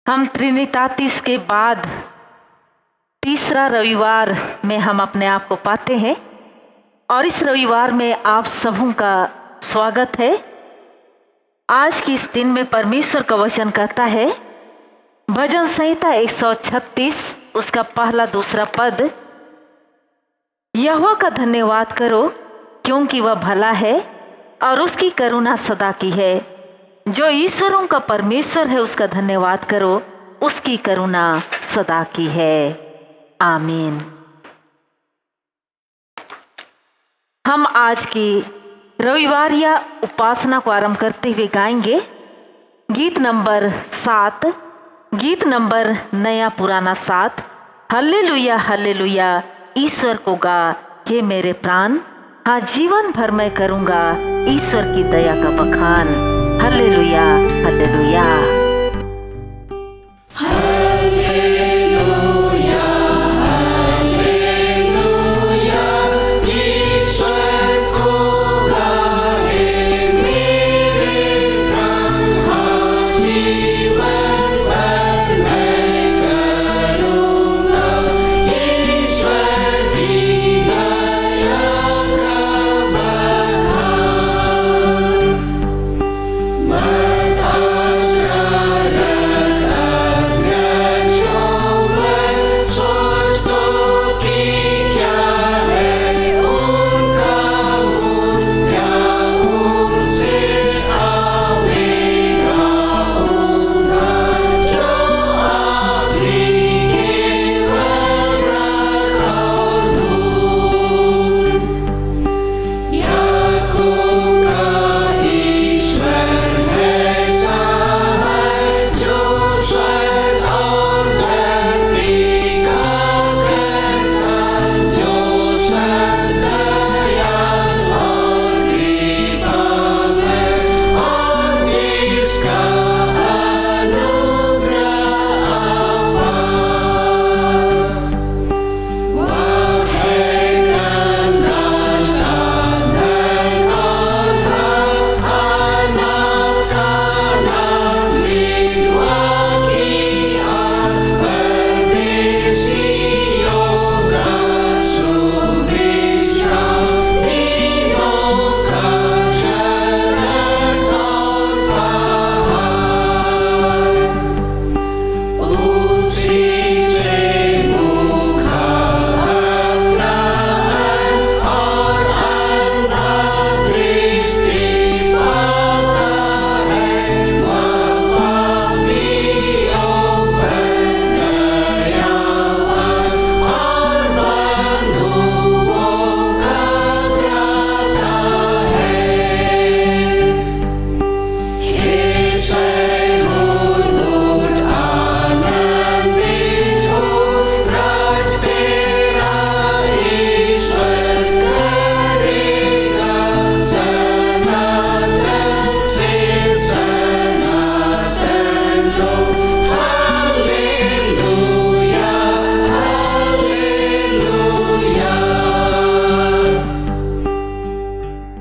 हम त्रिनितातीस के बाद तीसरा रविवार में हम अपने आप को पाते हैं और इस रविवार में आप सबों का स्वागत है। आज की इस दिन में परमेश्वर का वचन कहता है, भजन संहिता 136 उसका पहला दूसरा पद, यहोवा का धन्यवाद करो क्योंकि वह भला है और उसकी करुणा सदा की है। जो ईश्वरों का परमेश्वर है उसका धन्यवाद करो, उसकी करुणा सदा की है। आमीन। हम आज की रविवार या उपासना को आरंभ करते हुए गाएंगे गीत नंबर 7, गीत नंबर नया पुराना 7, हल्लेलुया हल्लेलुया ईश्वर को गा हे मेरे प्राण, हाँ जीवन भर मैं करूँगा ईश्वर की दया का बखान। Hallelujah hallelujah.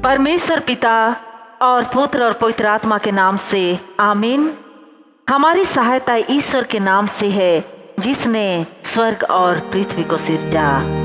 परमेश्वर पिता और पुत्र और पवित्र आत्मा के नाम से आमीन। हमारी सहायता ईश्वर के नाम से है जिसने स्वर्ग और पृथ्वी को सिरजा।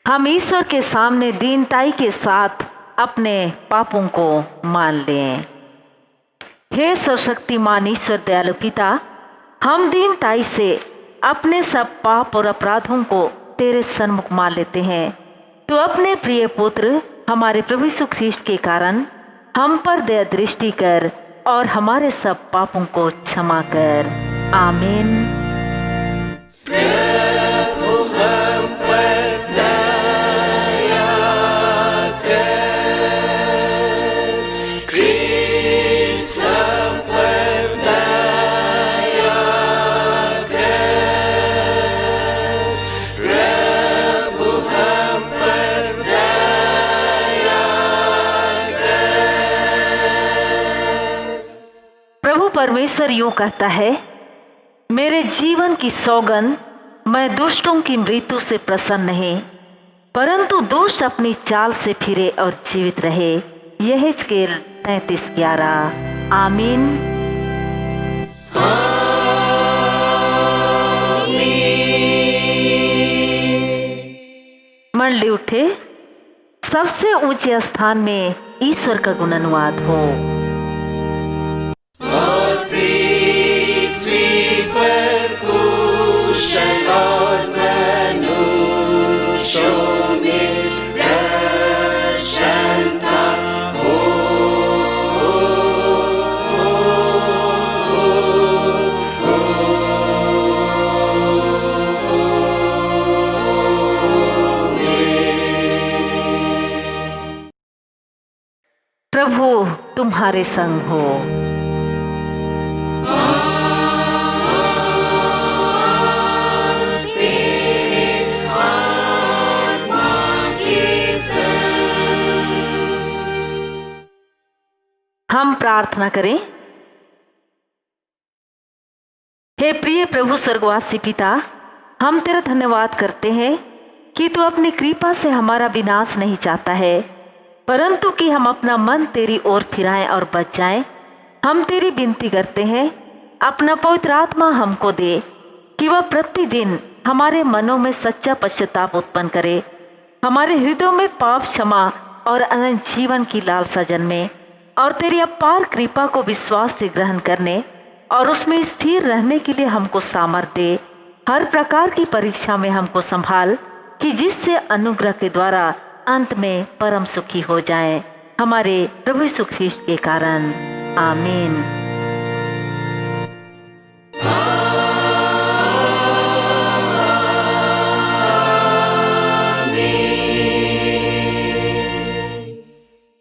हम ईश्वर के सामने दीनताई के साथ अपने पापों को मान लें। हे सर्वशक्तिमान ईश्वर दयालु पिता, हम दीनताई से अपने सब पाप और अपराधों को तेरे सन्मुख मान लेते हैं। तो अपने प्रिय पुत्र हमारे प्रभु यीशु ख्रीष्ट के कारण हम पर दया दृष्टि कर और हमारे सब पापों को क्षमा कर। आमीन। प्रभु हम पर दया परमेश्वर यूं कहता है, मेरे जीवन की सौगंध, मैं दुष्टों की मृत्यु से प्रसन्न नहीं, परंतु दुष्ट अपनी चाल से फिरे और जीवित रहे। यहेजकेल 33:11। आमीन। मंडली उठे, सबसे ऊंचे स्थान में ईश्वर का गुणानुवाद हो। और पृथ्वी पर कुशल और मनुष्यों में प्रसन्नता हो। प्रभु तुम्हारे संग हो। हम प्रार्थना करें। हे प्रिय प्रभु स्वर्गवासी पिता, हम तेरा धन्यवाद करते हैं कि तू अपनी कृपा से हमारा विनाश नहीं चाहता है, परंतु कि हम अपना मन तेरी ओर फिराएं और बच जाएं। हम तेरी विनती करते हैं, अपना पवित्र आत्मा हमको दे कि वह प्रतिदिन हमारे मनों में सच्चा पश्चाताप उत्पन्न करे, हमारे हृदयों में पाप क्षमा और अनंत जीवन की लालसा जन्मे, और तेरी अपार कृपा को विश्वास से ग्रहण करने और उसमें स्थिर रहने के लिए हमको सामर्थ्य दे। हर प्रकार की परीक्षा में हमको संभाल कि जिससे अनुग्रह के द्वारा अंत में परम सुखी हो जाएं, हमारे प्रभु यीशु ख्रीष्ट के कारण। आमीन।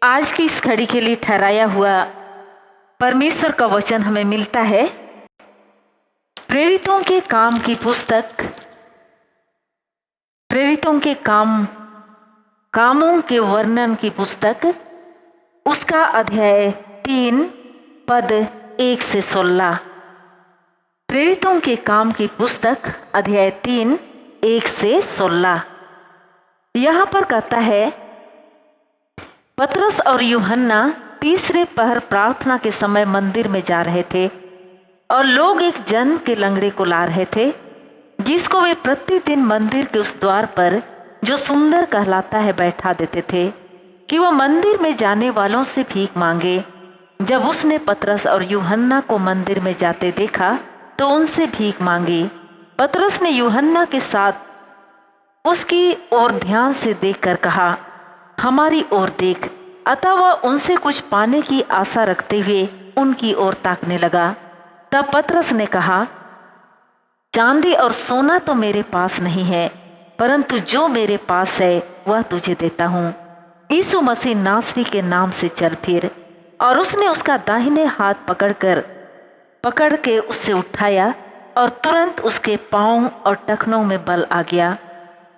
आज की इस घड़ी के लिए ठहराया हुआ परमेश्वर का वचन हमें मिलता है प्रेरितों के काम की पुस्तक, प्रेरितों के कामों के वर्णन की पुस्तक, उसका अध्याय 3 पद 1 से 16। प्रेरितों के काम की पुस्तक अध्याय 3 1 से 16। यहाँ पर कहता है, पतरस और यूहन्ना तीसरे पहर प्रार्थना के समय मंदिर में जा रहे थे, और लोग एक जन के लंगड़े को ला रहे थे, जिसको वे प्रतिदिन मंदिर के उस द्वार पर जो सुंदर कहलाता है बैठा देते थे कि वह मंदिर में जाने वालों से भीख मांगे। जब उसने पतरस और यूहन्ना को मंदिर में जाते देखा तो उनसे भीख मांगी। पतरस ने यूहन्ना के साथ उसकी ओर ध्यान से देखकर कहा, हमारी ओर देख। अतः वह उनसे कुछ पाने की आशा रखते हुए उनकी ओर ताकने लगा। तब पतरस ने कहा, चांदी और सोना तो मेरे पास नहीं है, परंतु जो मेरे पास है वह तुझे देता हूँ। यीशु मसीह नासरी के नाम से चल फिर। और उसने उसका दाहिने हाथ पकड़ के उससे उठाया, और तुरंत उसके पांव और टखनों में बल आ गया।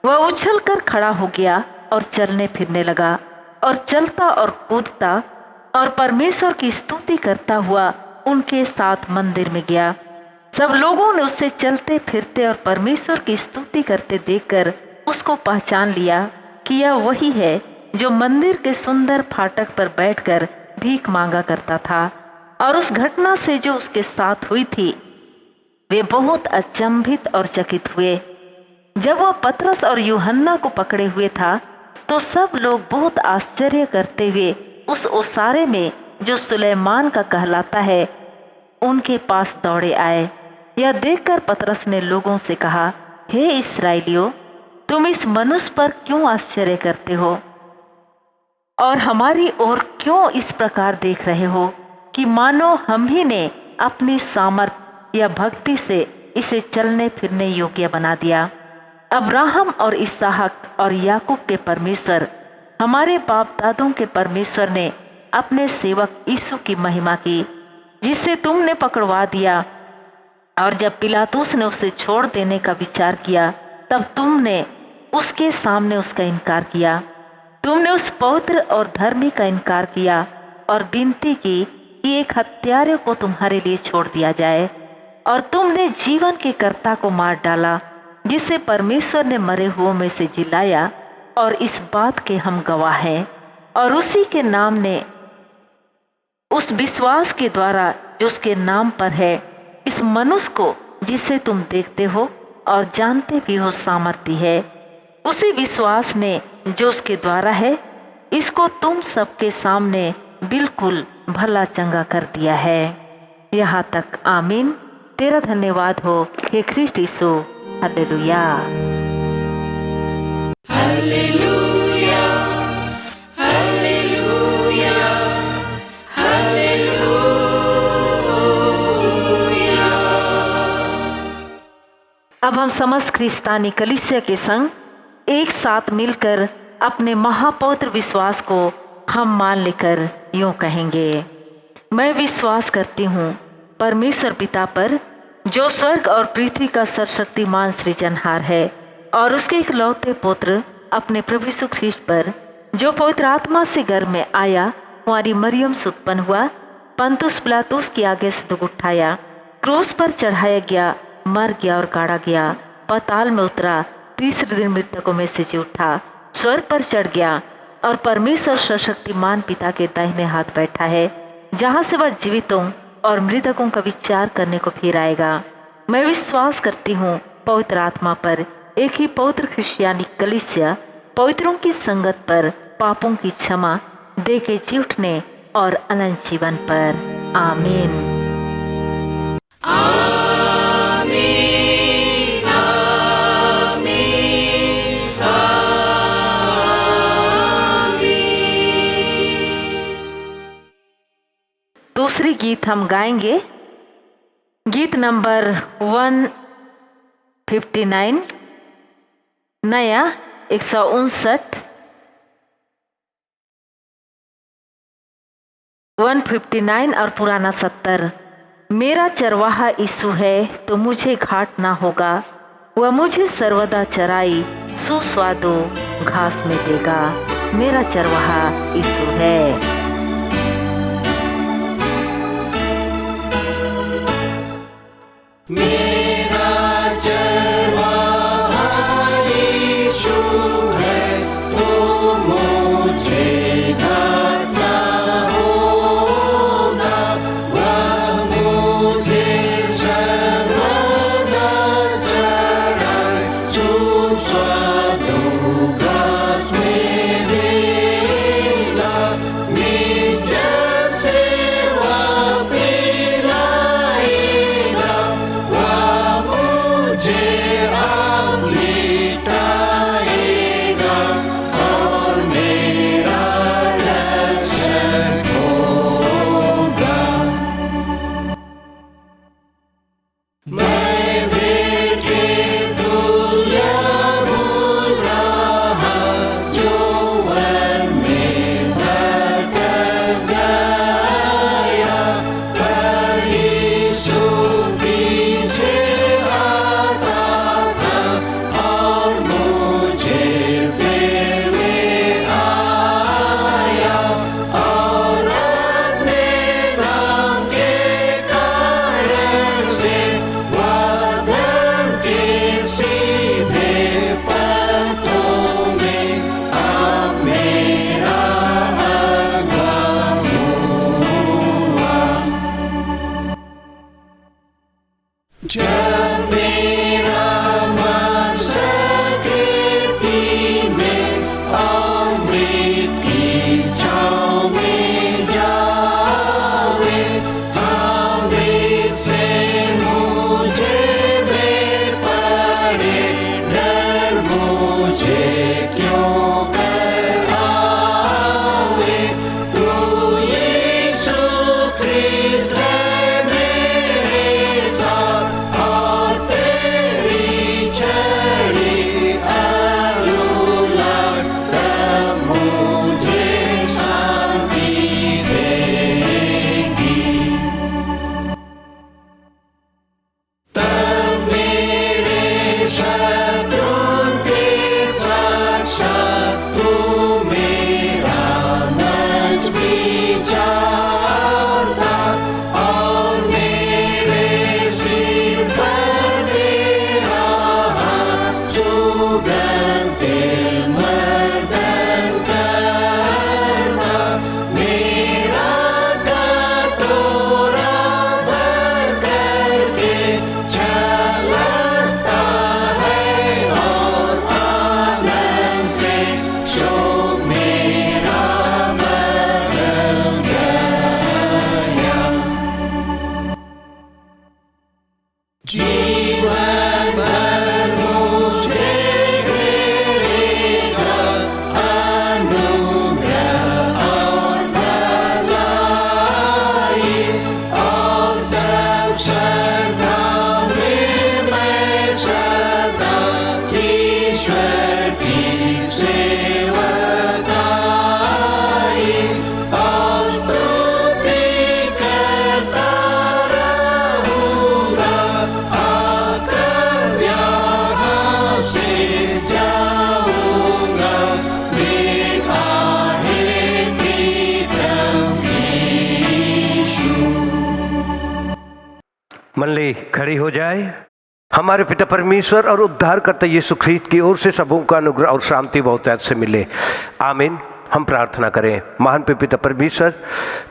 वह उछलकर खड़ा हो गया और चलने फिरने लगा, और चलता और कूदता और परमेश्वर की स्तुति करता हुआ उनके साथ मंदिर में गया। सब लोगों ने उससे चलते फिरते और परमेश्वर की स्तुति करते देखकर उसको पहचान लिया कि यह वही है जो मंदिर के सुंदर फाटक पर बैठकर भीख मांगा करता था। और उस घटना से जो उसके साथ हुई थी, वे बहुत अचंभित और चकित हुए। जब वह पतरस और यूहन्ना को पकड़े हुए था, तो सब लोग बहुत आश्चर्य करते हुए उस ओसारे में जो सुलेमान का कहलाता है उनके पास दौड़े आए। यह देखकर पतरस ने लोगों से कहा, हे इस्राएलियों, तुम इस मनुष्य पर क्यों आश्चर्य करते हो और हमारी ओर क्यों इस प्रकार देख रहे हो कि मानो हम ही ने अपनी सामर्थ या भक्ति से इसे चलने फिरने योग्य बना दिया। अब्राहम और इसहाक और याकूब के परमेश्वर, हमारे बाप दादों के परमेश्वर ने अपने सेवक यीशु की महिमा की, जिसे तुमने पकड़वा दिया। और जब पिलातुस ने उसे छोड़ देने का विचार किया, तब तुमने उसके सामने उसका इनकार किया। तुमने उस पवित्र और धर्मी का इनकार किया और विनती की कि एक हत्यारे को तुम्हारे लिए छोड़ दिया जाए, और तुमने जीवन के कर्ता को मार डाला, जिसे परमेश्वर ने मरे हुओं में से जिलाया, और इस बात के हम गवाह हैं। और उसी के नाम ने, उस विश्वास के द्वारा जो उसके नाम पर है, इस मनुष्य को जिसे तुम देखते हो और जानते भी हो सामर्थ्य है, उसी विश्वास ने जो उसके द्वारा है, इसको तुम सबके सामने बिल्कुल भला चंगा कर दिया है। यहाँ तक आमीन। तेरा धन्यवाद हो हे ख्रिस्ट यीशु। हालेलुया। Hallelujah, hallelujah, hallelujah. अब हम समस्त ख्रिस्तानी कलीसिया के संग एक साथ मिलकर अपने महापवित्र विश्वास को हम मान लेकर यूं कहेंगे। मैं विश्वास करती हूँ परमेश्वर पिता पर, जो स्वर्ग और पृथ्वी का सर्वशक्तिमान सृजनहार है, और उसके इकलौते पुत्र अपने प्रभु यीशु ख्रीष्ट पर, जो पवित्र आत्मा से गर्भ में आया, कुंवारी मरियम से उत्पन्न हुआ, पंतुस पिलातुस की आगे से दुख उठाया, क्रूस पर चढ़ाया गया, मर गया और गाड़ा गया, पाताल में उतरा, तीसरे दिन मृतकों में से जी उठा, स्वर्ग पर चढ़ गया, और परमेश्वर सर्वशक्तिमान पिता के दाहिने हाथ बैठा है, जहाँ से वह जीवितों और मृतकों का विचार करने को फिर आएगा। मैं विश्वास करती हूँ पवित्र आत्मा पर, एक ही पवित्र ख्रिस्तियानी कलीसिया, पवित्रों की संगत पर, पापों की क्षमा, दे के जी उठने और अनंत जीवन पर। आमीन। दूसरी गीत हम गाएंगे, गीत नंबर 159, नया 159, 159 और पुराना 70। मेरा चरवाहा यीशु है तो मुझे घाट ना होगा, वह मुझे सर्वदा चराई सुस्वादु घास में देगा। मेरा चरवाहा यीशु है। मेरा चरवाहा यीशु है तो मुझे घाट ना होगा, वह मुझे सर्वदा चराए सुस्वादु घास में देगा। निश्चय से वह पिलाएगा, वह मुझे आप लिटाएगा, और मेरा रक्षक होगा। मैं भेड़ के तुल्य बोल रहा, जो वन में भटक गया, पर यीशु पीछे आता था और मुझे फिर ले आया, और अपने नाम के कारण से वह धर्म के सीधे पथों में आप मेरा अगुआ हुआ। जब मेरा मन संकृति में और मृत की छाँव में जावे, अमृत से मुझे भेंट पड़े, डर मुझे क्यों कर आवे। तू यीशु ख्रीस्त है मेरे साथ, और मंडली खड़ी हो जाए। हमारे पिता परमेश्वर और उद्धारकर्ता यीशु ख्रीस्त की ओर से सबों का अनुग्रह और शांति बहुतायत से मिले, आमीन। हम प्रार्थना करें। महान पिता परमेश्वर,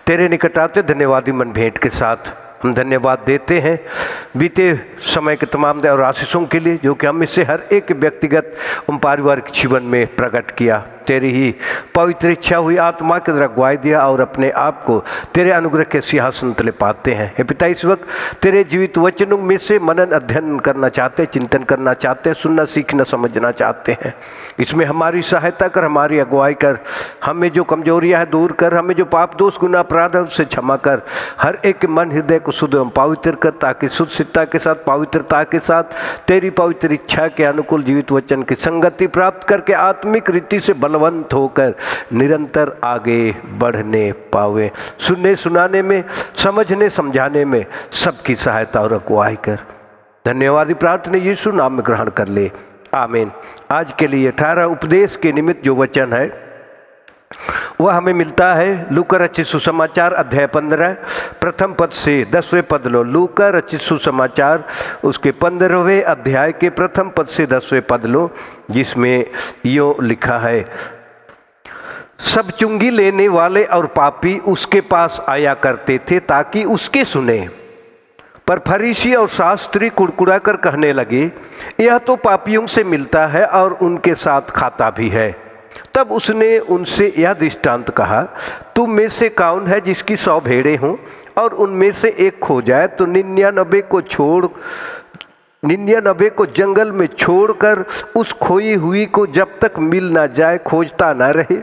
तेरे निकट आते धन्यवादी मन भेंट के साथ हम धन्यवाद देते हैं बीते समय के तमाम दया और आशीषों के लिए जो कि हम इससे हर एक व्यक्तिगत और पारिवारिक जीवन में प्रकट किया। तेरी ही पवित्र इच्छा हुई आत्मा के द्वारा गवाही दिया और अपने आप को तेरे अनुग्रह के सिंहासन तले पाते हैं। हे पिता, इस वक्त तेरे जीवित वचनों में से मनन अध्ययन करना चाहते, चिंतन करना चाहते, सुनना सीखना समझना चाहते हैं। इसमें हमारी सहायता कर, हमारी अगुवाई कर, हमें जो कमजोरियां हैं दूर कर, हमें जो पाप दोष गुनाह अपराध है उससे क्षमा कर, हर एक मन हृदय को शुद्ध एवं पवित्र कर, ताकि शुद्धता के साथ पवित्रता के साथ तेरी पवित्र इच्छा के अनुकूल जीवित वचन की संगति प्राप्त करके आत्मिक रीति से बलवंत होकर निरंतर आगे बढ़ने पावे। सुनने सुनाने में, समझने समझाने में सबकी सहायता और अगुवाई कर। धन्यवादी प्रार्थना यीशु नाम में ग्रहण कर ले, आमीन। आज के लिए 18 उपदेश के निमित्त जो वचन है वह हमें मिलता है लूका रचित सुसमाचार अध्याय 15 प्रथम पद से 10वें पद लो। लूका रचित सुसमाचार उसके 15वें अध्याय के प्रथम पद से 10वें पद लो, जिसमें यो लिखा है, सब चुंगी लेने वाले और पापी उसके पास आया करते थे ताकि उसके सुने, पर फरीसी और शास्त्री कुड़कुड़ा कर कहने लगे, यह तो पापियों से मिलता है और उनके साथ खाता भी है। तब उसने उनसे यह दृष्टांत कहा, तुम में से कौन है जिसकी 100 भेड़ें हों और उनमें से एक खो जाए तो 99 को जंगल में छोड़कर उस खोई हुई को जब तक मिल ना जाए खोजता ना रहे,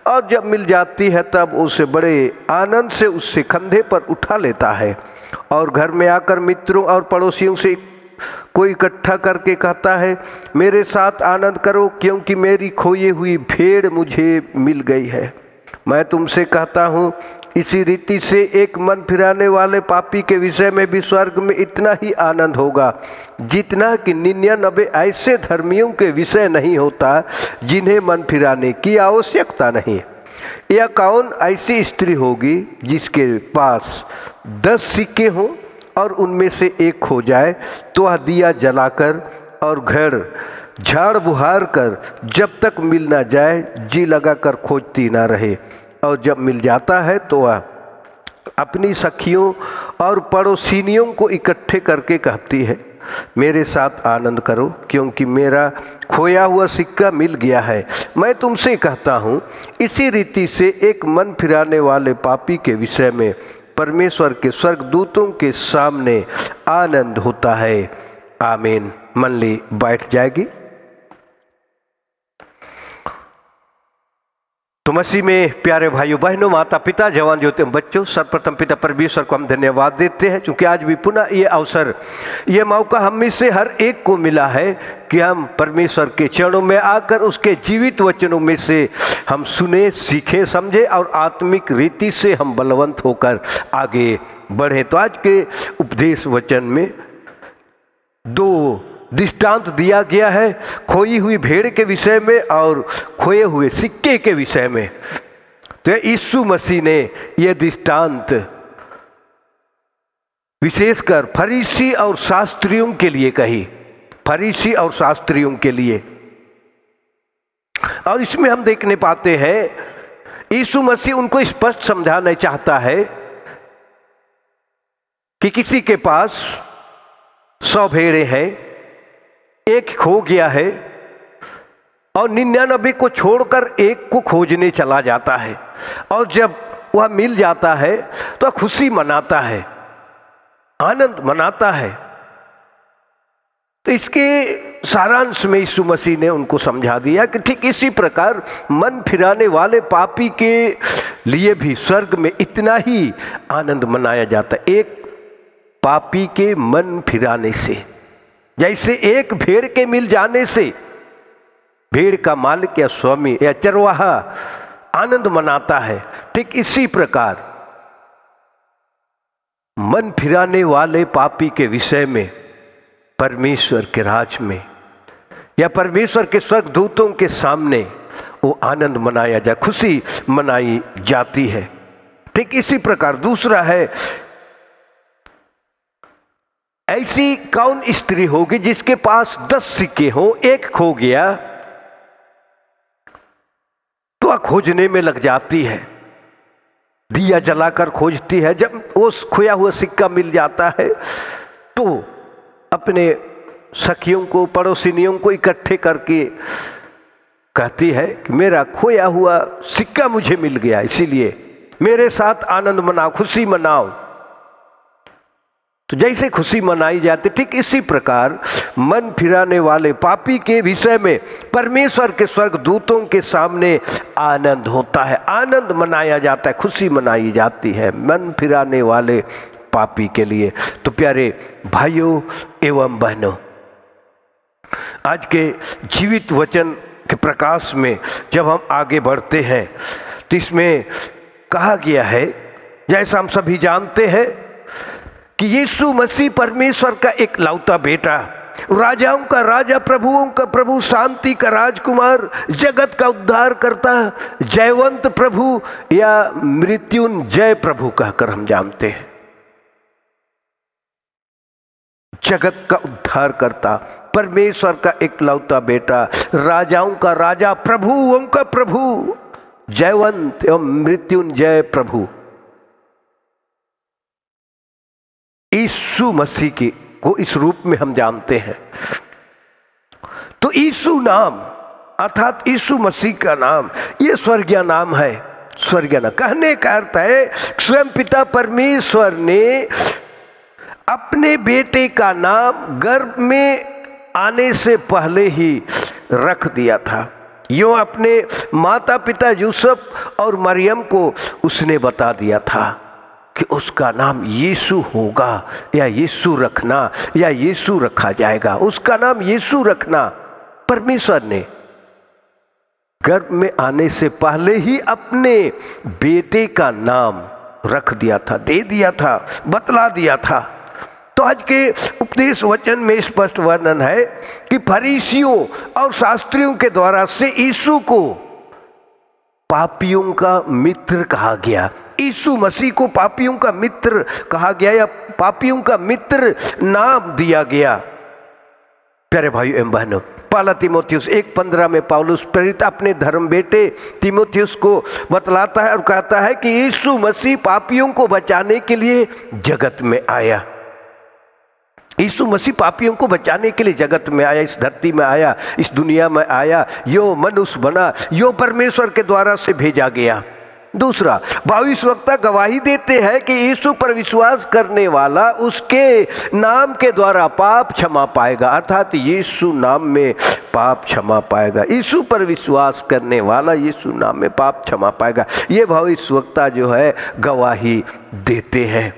और जब मिल जाती है तब उसे बड़े आनंद से उससे कंधे पर उठा लेता है और घर में आकर मित्रों और पड़ोसियों से कोई इकट्ठा करके कहता है, मेरे साथ आनंद करो क्योंकि मेरी खोई हुई भेड़ मुझे मिल गई है। मैं तुमसे कहता हूँ, इसी रीति से एक मन फिराने वाले पापी के विषय में भी स्वर्ग में इतना ही आनंद होगा जितना कि 99 ऐसे धर्मियों के विषय नहीं होता जिन्हें मन फिराने की आवश्यकता नहीं। या कौन ऐसी स्त्री होगी जिसके पास 10 सिक्के हों और उनमें से एक खो जाए तो वह दिया जलाकर और घर झाड़ बुहार कर जब तक मिल ना जाए जी लगाकर खोजती ना रहे, और जब मिल जाता है तो वह अपनी सखियों और पड़ोसिनियों को इकट्ठे करके कहती है, मेरे साथ आनंद करो क्योंकि मेरा खोया हुआ सिक्का मिल गया है। मैं तुमसे कहता हूँ, इसी रीति से एक मन फिराने वाले पापी के विषय में परमेश्वर के स्वर्गदूतों के सामने आनंद होता है, आमीन। मंडली बैठ जाएगी। तो मसीह में प्यारे भाइयों बहनों, माता पिता, जवान ज्योति बच्चों, सर्वप्रथम पिता परमेश्वर को हम धन्यवाद देते हैं क्योंकि आज भी पुनः ये अवसर, ये मौका हम में से हर एक को मिला है कि हम परमेश्वर के चरणों में आकर उसके जीवित वचनों में से हम सुने, सीखे, समझे और आत्मिक रीति से हम बलवंत होकर आगे बढ़े। तो आज के उपदेश वचन में 2 दृष्टांत दिया गया है, खोई हुई भेड़ के विषय में और खोए हुए सिक्के के विषय में। तो यीशु मसीह ने यह दृष्टांत विशेषकर फरीसी और शास्त्रियों के लिए कही, फरीसी और शास्त्रियों के लिए। और इसमें हम देखने पाते हैं यीशु मसीह उनको स्पष्ट समझाना चाहता है कि किसी के पास 100 भेड़ें हैं, एक खो गया है और 99 को छोड़कर एक को खोजने चला जाता है, और जब वह मिल जाता है तो खुशी मनाता है, आनंद मनाता है। तो इसके सारांश में यीशु मसीह ने उनको समझा दिया कि ठीक इसी प्रकार मन फिराने वाले पापी के लिए भी स्वर्ग में इतना ही आनंद मनाया जाता है, एक पापी के मन फिराने से। जैसे एक भेड़ के मिल जाने से भेड़ का मालिक या स्वामी या चरवाहा आनंद मनाता है, ठीक इसी प्रकार मन फिराने वाले पापी के विषय में परमेश्वर के राज में या परमेश्वर के स्वर्गदूतों के सामने वो आनंद मनाया जाए, खुशी मनाई जाती है। ठीक इसी प्रकार दूसरा है ऐसी कौन स्त्री होगी जिसके पास 10 सिक्के हो, एक खो गया तो खोजने में लग जाती है, दिया जलाकर खोजती है। जब वो खोया हुआ सिक्का मिल जाता है तो अपने सखियों को, पड़ोसिनियों को इकट्ठे करके कहती है कि मेरा खोया हुआ सिक्का मुझे मिल गया, इसीलिए मेरे साथ आनंद मनाओ, खुशी मनाओ। तो जैसे खुशी मनाई जाती, ठीक इसी प्रकार मन फिराने वाले पापी के विषय में परमेश्वर के स्वर्गदूतों के सामने आनंद होता है, आनंद मनाया जाता है, खुशी मनाई जाती है मन फिराने वाले पापी के लिए। तो प्यारे भाइयों एवं बहनों, आज के जीवित वचन के प्रकाश में जब हम आगे बढ़ते हैं तो इसमें कहा गया है, जैसा हम सभी जानते हैं कि यीशु मसीह परमेश्वर का एक लौता बेटा, राजाओं का राजा, प्रभुओं का प्रभु, शांति का राजकुमार, जगत का उद्धार करता, जयवंत प्रभु या मृत्युंजय प्रभु कहकर हम जानते हैं। जगत का उद्धार करता, परमेश्वर का एक लौता बेटा, राजाओं का राजा, प्रभुओं का प्रभु, जयवंत एवं मृत्युंजय प्रभु यीशु मसीह की को इस रूप में हम जानते हैं। तो यीशु नाम अर्थात यीशु मसीह का नाम ये स्वर्गीय नाम है। स्वर्गीय नाम कहने का अर्थ है स्वयं पिता परमेश्वर ने अपने बेटे का नाम गर्भ में आने से पहले ही रख दिया था। यूं अपने माता पिता यूसुफ और मरियम को उसने बता दिया था कि उसका नाम यीशु होगा या यीशु रखना या यीशु रखा जाएगा, उसका नाम यीशु रखना। परमेश्वर ने गर्भ में आने से पहले ही अपने बेटे का नाम रख दिया था, दे दिया था, बतला दिया था। तो आज के उपदेश वचन में स्पष्ट वर्णन है कि फरीसियों और शास्त्रियों के द्वारा से यीशु को पापियों का मित्र कहा गया। यीशु मसीह को पापियों का मित्र कहा गया या पापियों का मित्र नाम दिया गया। प्यारे भाइयों एवं बहनों, पहला तीमुथियुस 1:15 में पौलुस प्रेरित अपने धर्म बेटे तीमुथियुस को बतलाता है और कहता है कि यीशु मसीह पापियों को बचाने के लिए जगत में आया। यीशु मसीह पापियों को बचाने के लिए जगत में आया, इस धरती में आया, इस दुनिया में आया, यो मनुष्य बना, यो परमेश्वर के द्वारा से भेजा गया। दूसरा, भविष्यवक्ता गवाही देते हैं कि यीशु पर विश्वास करने वाला उसके नाम के द्वारा पाप क्षमा पाएगा, अर्थात यीशु नाम में पाप क्षमा पाएगा। यीशु पर विश्वास करने वाला यीशु नाम में पाप क्षमा पाएगा, ये भविष्यवक्ता जो है गवाही देते हैं।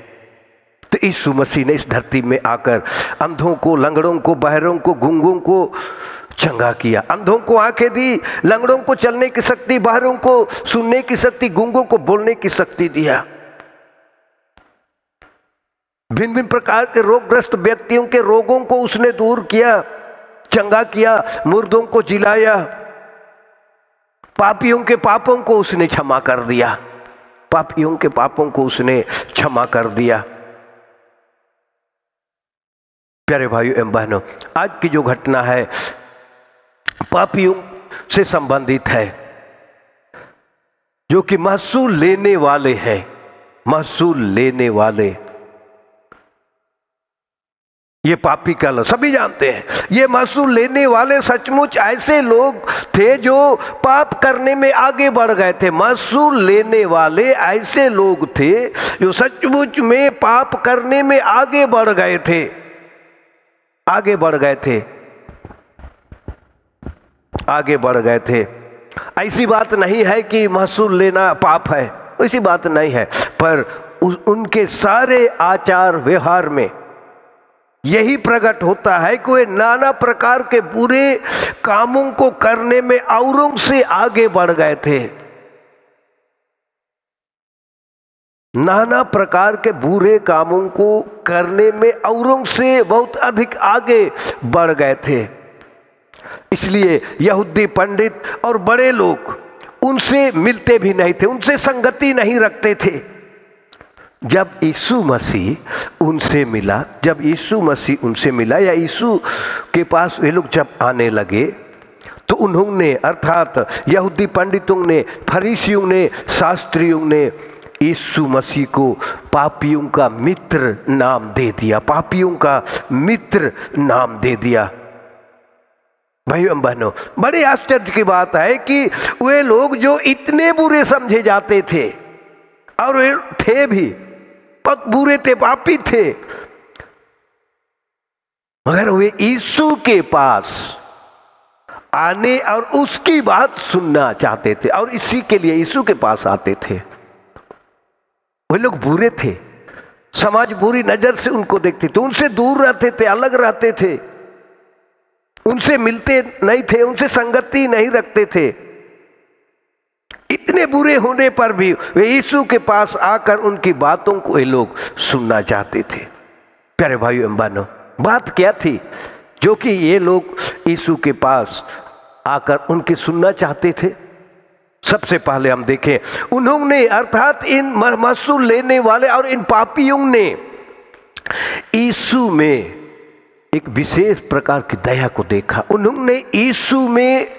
तो यीशु मसीह ने इस धरती में आकर अंधों को, लंगड़ों को, बहरों को, गूंगों को चंगा किया, अंधों को आंखें दी, लंगड़ों को चलने की शक्ति, बहरों को सुनने की शक्ति, गूंगों को बोलने की शक्ति दिया। भिन्न भिन्न प्रकार के रोगग्रस्त व्यक्तियों के रोगों को उसने दूर किया, चंगा किया, मुर्दों को जिलाया, पापियों के पापों को उसने क्षमा कर दिया, पापियों के पापों को उसने क्षमा कर दिया। प्यारे भाइयों एवं बहनों, आज की जो घटना है पापियों से संबंधित है, जो कि महसूल लेने वाले हैं, महसूल लेने वाले, ये पापी का सभी जानते हैं। ये महसूल लेने वाले सचमुच ऐसे लोग थे जो पाप करने में आगे बढ़ गए थे। महसूल लेने वाले ऐसे लोग थे जो सचमुच में पाप करने में आगे बढ़ गए थे, आगे बढ़ गए थे, आगे बढ़ गए थे। ऐसी बात नहीं है कि महसूल लेना पाप है, ऐसी बात नहीं है, पर उनके सारे आचार व्यवहार में यही प्रकट होता है कि वे नाना प्रकार के बुरे कामों को करने में औरों से आगे बढ़ गए थे, नाना प्रकार के बुरे कामों को करने में औरों से बहुत अधिक आगे बढ़ गए थे। इसलिए यहूदी पंडित और बड़े लोग उनसे मिलते भी नहीं थे, उनसे संगति नहीं रखते थे। जब यीशु मसीह उनसे मिला, जब यीशु मसीह उनसे मिला या यीशु के पास वे लोग जब आने लगे, तो उन्होंने अर्थात यहूदी पंडितों ने, फरीसियों ने, शास्त्रियों ने यीशु मसीह को पापियों का मित्र नाम दे दिया, पापियों का मित्र नाम दे दिया। भाइयों बहनों, बड़े आश्चर्य की बात है कि वे लोग जो इतने बुरे समझे जाते थे, और वे थे भी बहुत बुरे थे, पापी थे, मगर वे यीशु के पास आने और उसकी बात सुनना चाहते थे, और इसी के लिए यीशु के पास आते थे। वे लोग बुरे थे, समाज बुरी नजर से उनको देखते थे, उनसे दूर रहते थे, अलग रहते थे, उनसे मिलते नहीं थे, उनसे संगति नहीं रखते थे। इतने बुरे होने पर भी वे यीशु के पास आकर उनकी बातों को ये लोग सुनना चाहते थे। प्यारे भाइयों बहनों, बात क्या थी जो कि ये लोग यीशु के पास आकर उनकी सुनना चाहते थे? सबसे पहले हम देखें, उन्होंने अर्थात इन महसूल लेने वाले और इन पापियों ने यीशु में एक विशेष प्रकार की दया को देखा। उन्होंने यीशु में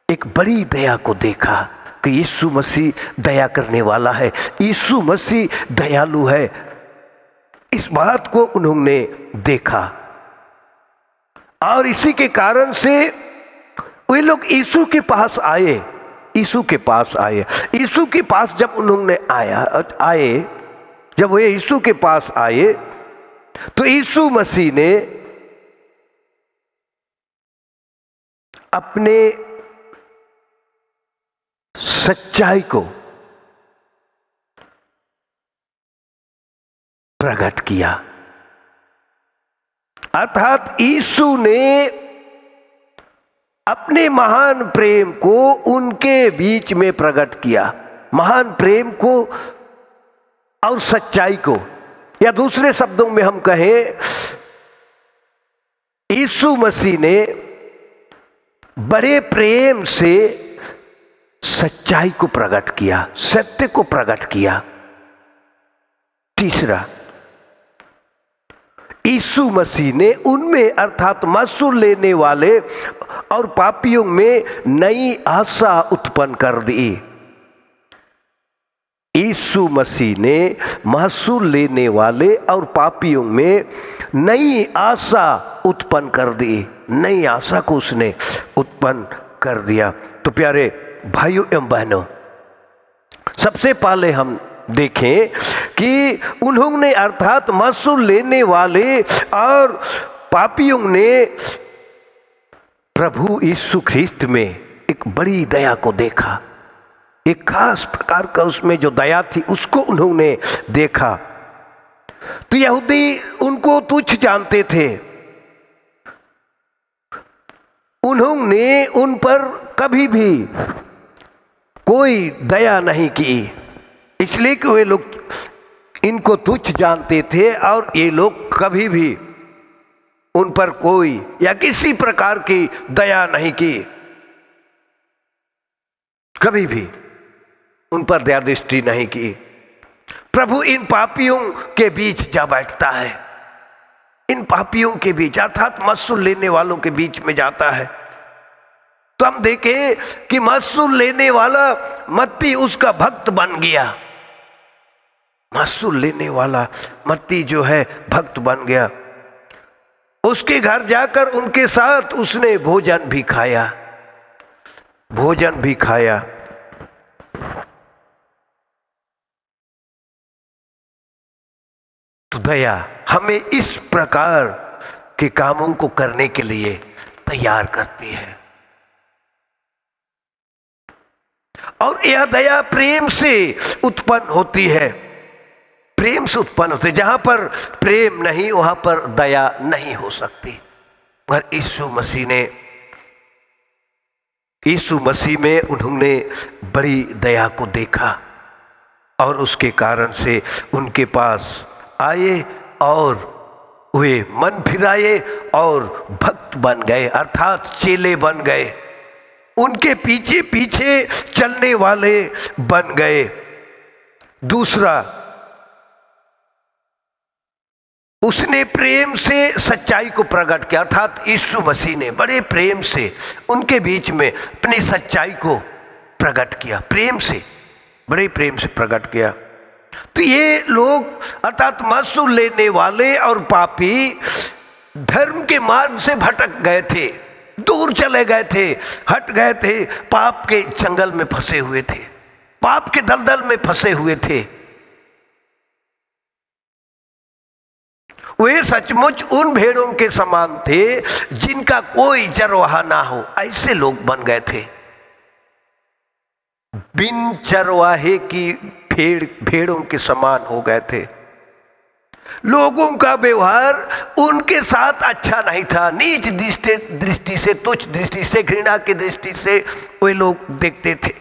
एक बड़ी दया को देखा कि यीशु मसीह दया करने वाला है, यीशु मसीह दयालु है। इस बात को उन्होंने देखा और इसी के कारण से वे लोग यीशु के पास आए। यीशु के पास आए, यीशु के पास जब उन्होंने आए, जब वे यीशु के पास आए तो यीशु मसीह ने अपने सच्चाई को प्रकट किया। अर्थात यीशु ने अपने महान प्रेम को उनके बीच में प्रकट किया, महान प्रेम को और सच्चाई को, या दूसरे शब्दों में हम कहें, यीशु मसीह ने बड़े प्रेम से सच्चाई को प्रकट किया, सत्य को प्रकट किया। तीसरा, यीशु मसीह ने उनमें अर्थात महसूल लेने वाले और पापियों में नई आशा उत्पन्न कर दी। यीशु मसीह ने महसूल लेने वाले और पापियों में नई आशा उत्पन्न कर दी, नई आशा को उसने उत्पन्न कर दिया। तो प्यारे भाइयों एवं बहनों, सबसे पहले हम देखें कि उन्होंने अर्थात महसूल लेने वाले और पापियों ने प्रभु यीशु ख्रिस्त में एक बड़ी दया को देखा, एक खास प्रकार का उसमें जो दया थी उसको उन्होंने देखा। तो यहूदी उनको तुच्छ जानते थे, उन्होंने उन पर कभी भी कोई दया नहीं की, इसलिए कि वे लोग इनको तुच्छ जानते थे और ये लोग कभी भी उन पर कोई या किसी प्रकार की दया नहीं की, कभी भी उन पर दया दृष्टि नहीं की। प्रभु इन पापियों के बीच जा बैठता है, इन पापियों के बीच अर्थात महसूल लेने वालों के बीच में जाता है। तो हम देखें कि महसूल लेने वाला मत्ती उसका भक्त बन गया, महसूल लेने वाला मत्ती जो है भक्त बन गया। उसके घर जाकर उनके साथ उसने भोजन भी खाया, भोजन भी खाया। तो दया हमें इस प्रकार के कामों को करने के लिए तैयार करती है, और यह दया प्रेम से उत्पन्न होती है, प्रेम से उत्पन्न होती है। जहां पर प्रेम नहीं वहां पर दया नहीं हो सकती। मगर यीशु मसीह में उन्होंने बड़ी दया को देखा और उसके कारण से उनके पास आए और वे मन फिराए और भक्त बन गए, अर्थात चेले बन गए, उनके पीछे पीछे चलने वाले बन गए। दूसरा, उसने प्रेम से सच्चाई को प्रकट किया, अर्थात यीशु मसीह ने बड़े प्रेम से उनके बीच में अपनी सच्चाई को प्रकट किया, प्रेम से, बड़े प्रेम से प्रकट किया। तो ये लोग अर्थात महसूल लेने वाले और पापी धर्म के मार्ग से भटक गए थे, दूर चले गए थे, हट गए थे, पाप के जंगल में फंसे हुए थे, पाप के दलदल में फंसे हुए थे। वे सचमुच उन भेड़ों के समान थे जिनका कोई चरवाहा ना हो, ऐसे लोग बन गए थे। बिन चरवाहे की भेड़ों के समान हो गए थे। लोगों का व्यवहार उनके साथ अच्छा नहीं था, नीच दृष्टि से, तुच्छ दृष्टि से, घृणा की दृष्टि से वे लोग देखते थे।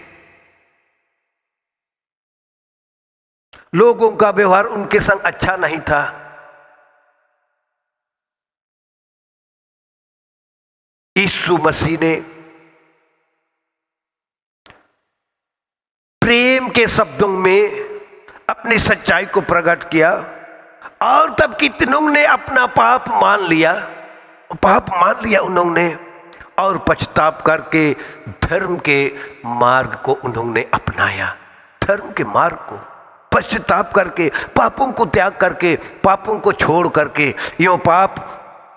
लोगों का व्यवहार उनके संग अच्छा नहीं था। यीशु मसीह ने प्रेम के शब्दों में अपनी सच्चाई को प्रकट किया और तब कितनों ने अपना पाप मान लिया उन्होंने, और पछताप करके धर्म के मार्ग को उन्होंने अपनाया। धर्म के मार्ग को पश्चाताप करके, पापों को त्याग करके, पापों को छोड़ करके, यो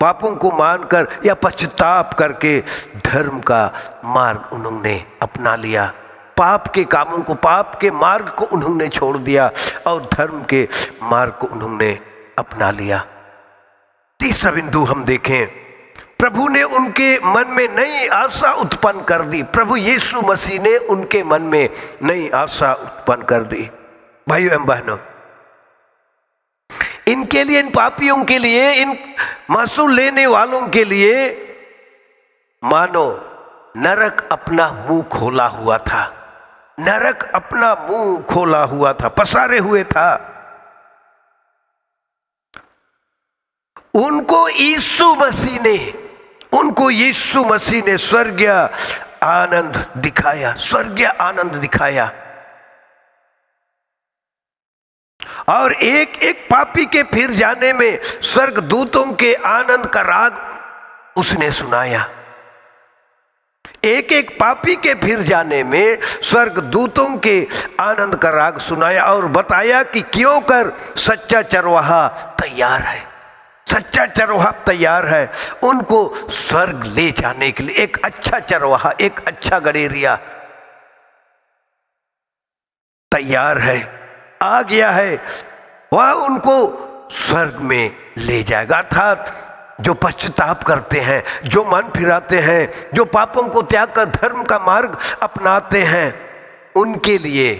पापों को मानकर या पश्चाताप करके धर्म का मार्ग उन्होंने अपना लिया। पाप के कामों को, पाप के मार्ग को उन्होंने छोड़ दिया और धर्म के मार्ग को उन्होंने अपना लिया। तीसरा बिंदु हम देखें, प्रभु ने उनके मन में नई आशा उत्पन्न कर दी। प्रभु यीशु मसीह ने उनके मन में नई आशा उत्पन्न कर दी। भाइयों एवं बहनों, इनके लिए, इन पापियों के लिए, इन महसूल लेने वालों के लिए मानो नरक अपना मुंह खोला हुआ था। नरक अपना मुंह खोला हुआ था, पसारे हुए था। उनको यीशु मसीह ने स्वर्गीय आनंद दिखाया, स्वर्गीय आनंद दिखाया। और एक एक पापी के फिर जाने में स्वर्गदूतों के आनंद का राग उसने सुनाया। एक एक पापी के फिर जाने में स्वर्गदूतों के आनंद का राग सुनाया और बताया कि क्यों कर सच्चा चरवाहा तैयार है, सच्चा चरवाहा तैयार है उनको स्वर्ग ले जाने के लिए। एक अच्छा चरवाहा, एक अच्छा गड़ेरिया तैयार है, आ गया है, वह उनको स्वर्ग में ले जाएगा। अर्थात जो पश्चाताप करते हैं, जो मन फिराते हैं, जो पापों को त्याग कर धर्म का मार्ग अपनाते हैं, उनके लिए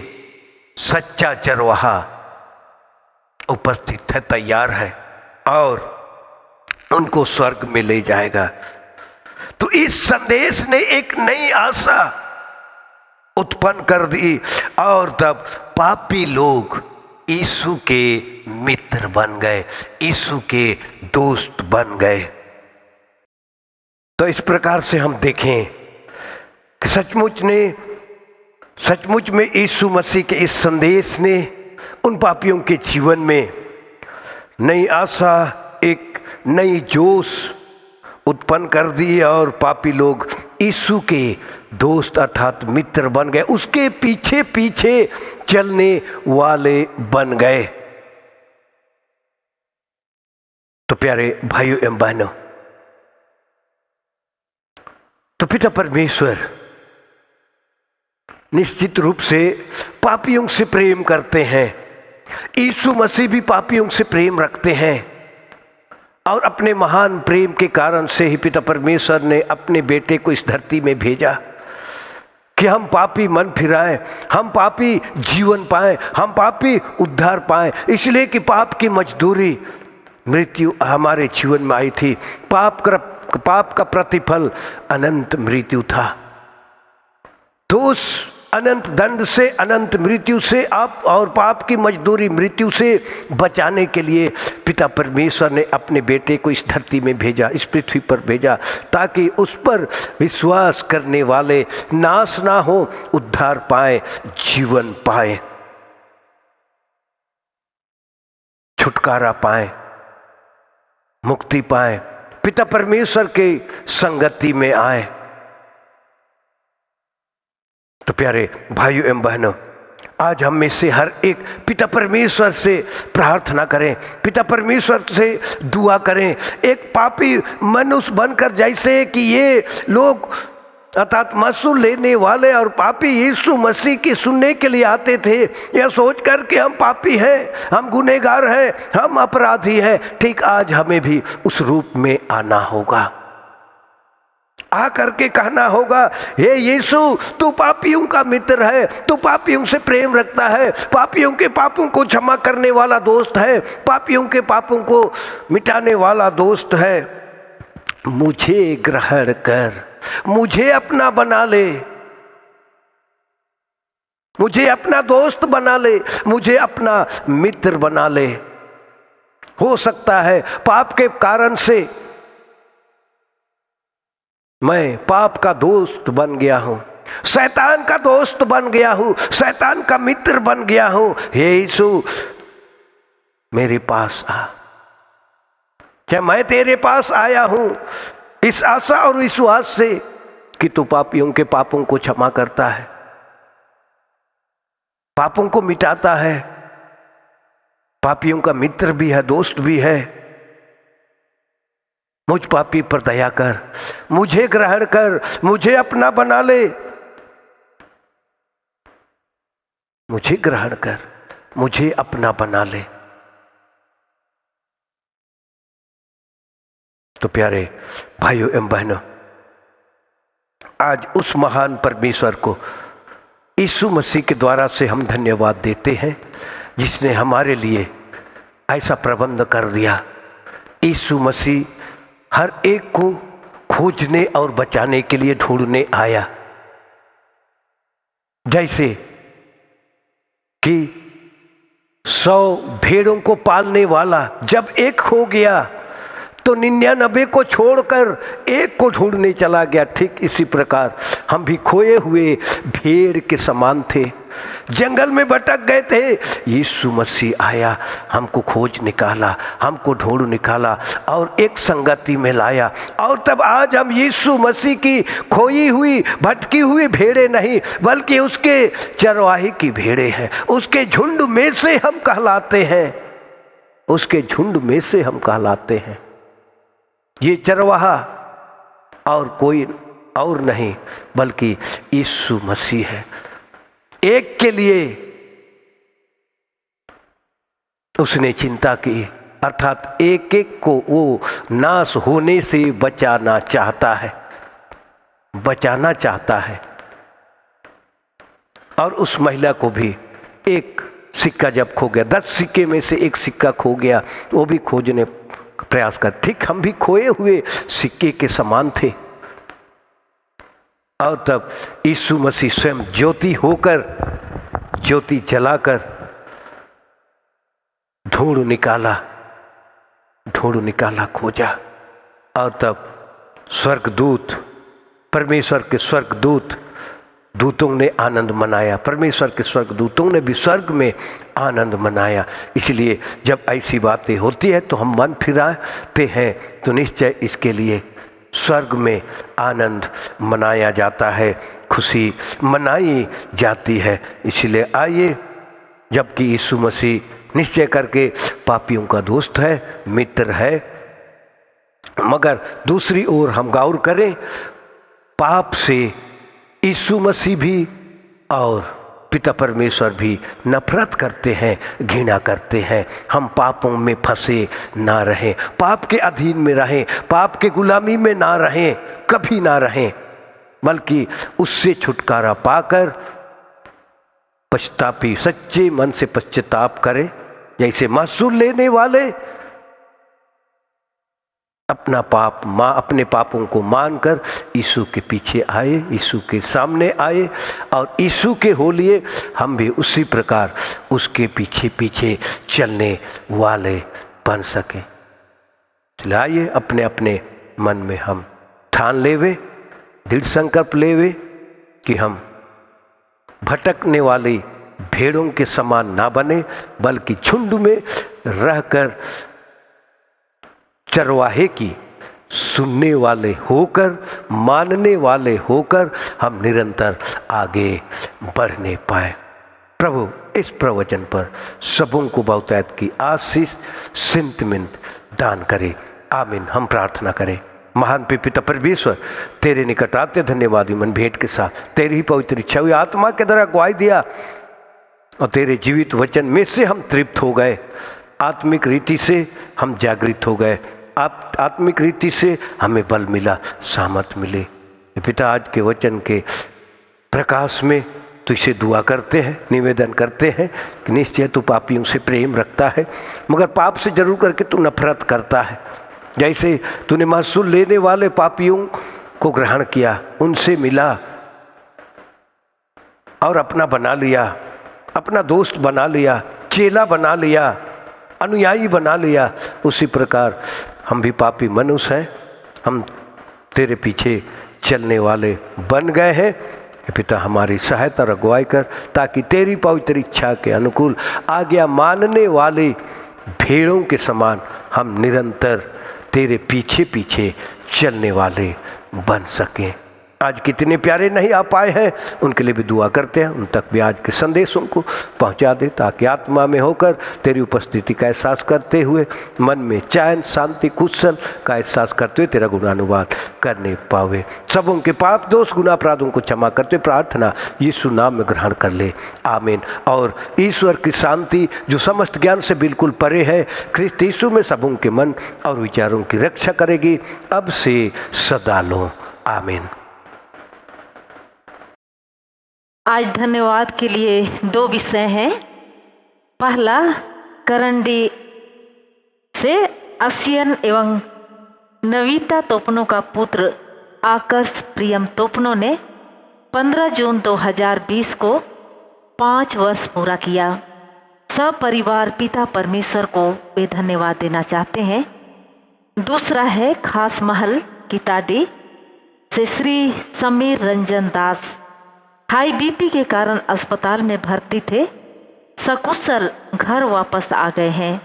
सच्चा चरवाहा उपस्थित है, तैयार है और उनको स्वर्ग में ले जाएगा। तो इस संदेश ने एक नई आशा उत्पन्न कर दी और तब पापी लोग यीशु के मित्र बन गए, यीशु के दोस्त बन गए। तो इस प्रकार से हम देखें कि सचमुच में यीशु मसीह के इस संदेश ने उन पापियों के जीवन में नई आशा, एक नई जोश उत्पन्न कर दी और पापी लोग यीशु के दोस्त अर्थात मित्र बन गए, उसके पीछे पीछे चलने वाले बन गए। तो प्यारे भाइयों एवं बहनों, तो पिता परमेश्वर निश्चित रूप से पापियों से प्रेम करते हैं। यीशु मसीह भी पापियों से प्रेम रखते हैं और अपने महान प्रेम के कारण से ही पिता परमेश्वर ने अपने बेटे को इस धरती में भेजा कि हम पापी मन फिराएं, हम पापी जीवन पाएं, हम पापी उद्धार पाएं। इसलिए कि पाप की मजदूरी मृत्यु हमारे जीवन में आई थी। पाप का प्रतिफल अनंत मृत्यु था। तो उस अनंत दंड से, अनंत मृत्यु से, आप और पाप की मजदूरी मृत्यु से बचाने के लिए पिता परमेश्वर ने अपने बेटे को इस धरती में भेजा, इस पृथ्वी पर भेजा, ताकि उस पर विश्वास करने वाले नाश ना हो, उद्धार पाए, जीवन पाए, छुटकारा पाए। मुक्ति पाए, पिता परमेश्वर के संगति में आए। तो प्यारे भाइयों एवं बहनों, आज हम में से हर एक पिता परमेश्वर से प्रार्थना करें, पिता परमेश्वर से दुआ करें। एक पापी मनुष्य बनकर, जैसे कि ये लोग अर्थात मासूल लेने वाले और पापी यीशु मसीह की सुनने के लिए आते थे, यह सोच कर कि हम पापी हैं, हम गुनहगार हैं, हम अपराधी हैं, ठीक आज हमें भी उस रूप में आना होगा। आ करके कहना होगा, हे यीशु, तू पापियों का मित्र है, तू पापियों से प्रेम रखता है, पापियों के पापों को क्षमा करने वाला दोस्त है, पापियों के पापों को मिटाने वाला दोस्त है। मुझे ग्रहण कर, मुझे अपना बना ले, मुझे अपना दोस्त बना ले, मुझे अपना मित्र बना ले। हो सकता है पाप के कारण से मैं पाप का दोस्त बन गया हूं, शैतान का दोस्त बन गया हूं, शैतान का मित्र बन गया हूं। हे यीशु, मेरे पास आ। क्या मैं तेरे पास आया हूं इस आशा और विश्वास से कि तू पापियों के पापों को क्षमा करता है, पापों को मिटाता है, पापियों का मित्र भी है, दोस्त भी है। मुझ पापी पर दया कर, मुझे ग्रहण कर, मुझे अपना बना ले, मुझे ग्रहण कर, मुझे अपना बना ले। तो प्यारे भाइयों एवं बहनों, आज उस महान परमेश्वर को यीशु मसीह के द्वारा से हम धन्यवाद देते हैं, जिसने हमारे लिए ऐसा प्रबंध कर दिया। यीशु मसीह हर एक को खोजने और बचाने के लिए ढूंढने आया। जैसे कि 100 भेड़ों को पालने वाला जब एक खो गया तो 99 को छोड़कर एक को ढूंढने चला गया, ठीक इसी प्रकार हम भी खोए हुए भेड़ के समान थे, जंगल में भटक गए थे। यीशु मसीह आया, हमको खोज निकाला, हमको ढूंढ निकाला और एक संगति में लाया। और तब आज हम यीशु मसीह की खोई हुई भटकी हुई भेड़े नहीं, बल्कि उसके चरवाहे की भेड़े हैं। उसके झुंड में से हम कहलाते हैं, उसके झुंड में से हम कहलाते हैं। ये चरवाहा और कोई और नहीं बल्कि यीशु मसीह है। एक के लिए उसने चिंता की, अर्थात एक एक को वो नाश होने से बचाना चाहता है, बचाना चाहता है। और उस महिला को भी एक सिक्का जब खो गया, 10 सिक्के में से एक सिक्का खो गया, वो भी खोजने प्रयास कर, ठीक हम भी खोए हुए सिक्के के समान थे। और तब यीशु मसीह स्वयं ज्योति होकर, ज्योति जलाकर ढूंढ निकाला, खोजा। और तब स्वर्गदूत, परमेश्वर के स्वर्गदूत, दूतों ने आनंद मनाया, परमेश्वर के स्वर्गदूतों ने भी स्वर्ग में आनंद मनाया। इसलिए जब ऐसी बातें होती है तो हम मन फिराते हैं, तो निश्चय इसके लिए स्वर्ग में आनंद मनाया जाता है, खुशी मनाई जाती है। इसलिए आइए, जबकि यीशु मसीह निश्चय करके पापियों का दोस्त है, मित्र है, मगर दूसरी ओर हम गौर करें, पाप से यीशु मसीह भी और पिता परमेश्वर भी नफरत करते हैं, घृणा करते हैं। हम पापों में फंसे ना रहें, पाप के अधीन में रहें, पाप के गुलामी में ना रहें, कभी ना रहें, बल्कि उससे छुटकारा पाकर पश्चातापी सच्चे मन से पश्चाताप करें। जैसे महसूल लेने वाले अपना पाप अपने पापों को मानकर यीशु के पीछे आए, यीशु के सामने आए और यीशु के हो लिए हम भी उसी प्रकार उसके पीछे पीछे चलने वाले बन सकें। चलिए आइए, अपने अपने मन में हम ठान लेवे, दृढ़ संकल्प लेवे कि हम भटकने वाली भेड़ों के समान ना बने, बल्कि झुंड में रहकर चरवाहे की सुनने वाले होकर, मानने वाले होकर हम निरंतर आगे बढ़ने पाए। प्रभु इस प्रवचन पर सबों को बहुतायत की आशीष सिंतमिंत दान करे। आमीन। हम प्रार्थना करें। महान पिता परमेश्वर, तेरे निकट आते धन्यवादी मन भेंट के साथ तेरी ही पवित्र इच्छा हुई आत्मा के द्वारा गवाही दिया और तेरे जीवित वचन में से हम तृप्त हो गए। आत्मिक रीति से हम जागृत हो गए। आत्मिक रीति से हमें बल मिला, सामर्थ्य मिले। पिता, आज के वचन के प्रकाश में तुझसे दुआ करते हैं, निवेदन करते हैं कि निश्चय तू पापियों से प्रेम रखता है, मगर पाप से जरूर करके तू नफरत करता है। जैसे तूने महसूल लेने वाले पापियों को ग्रहण किया, उनसे मिला और अपना बना लिया, अपना दोस्त बना लिया, चेला बना लिया, अनुयायी बना लिया, उसी प्रकार हम भी पापी मनुष्य हैं। हम तेरे पीछे चलने वाले बन गए हैं। पिता, हमारी सहायता और अगुवाई कर, ताकि तेरी पवित्र इच्छा के अनुकूल आज्ञा मानने वाले भेड़ों के समान हम निरंतर तेरे पीछे पीछे चलने वाले बन सकें। आज कितने प्यारे नहीं आ पाए हैं, उनके लिए भी दुआ करते हैं, उन तक भी आज के संदेशों को पहुंचा दे, ताकि आत्मा में होकर तेरी उपस्थिति का एहसास करते हुए मन में चैन, शांति, कुशल का एहसास करते हुए तेरा गुणानुवाद करने पावे। सबों के पाप, दोष, गुनाह, अपराधों को क्षमा करते प्रार्थना यीशु नाम में ग्रहण कर ले। आमीन। और ईश्वर की शांति जो समस्त ज्ञान से बिल्कुल परे है, ख्रिस्त यीशु में सबों के मन और विचारों की रक्षा करेगी, अब से सदा लो। आमीन। आज धन्यवाद के लिए 2 विषय हैं। पहला, करंडी से असियन एवं नवीता तोपनो का पुत्र आकर्ष प्रियम तोपनो ने 15 जून 2020 को 5 वर्ष पूरा किया। सपरिवार पिता परमेश्वर को वे धन्यवाद देना चाहते हैं। दूसरा है खास महल किताडी से श्री समीर रंजन दास, हाई बीपी के कारण अस्पताल में भर्ती थे, सकुशल घर वापस आ गए हैं।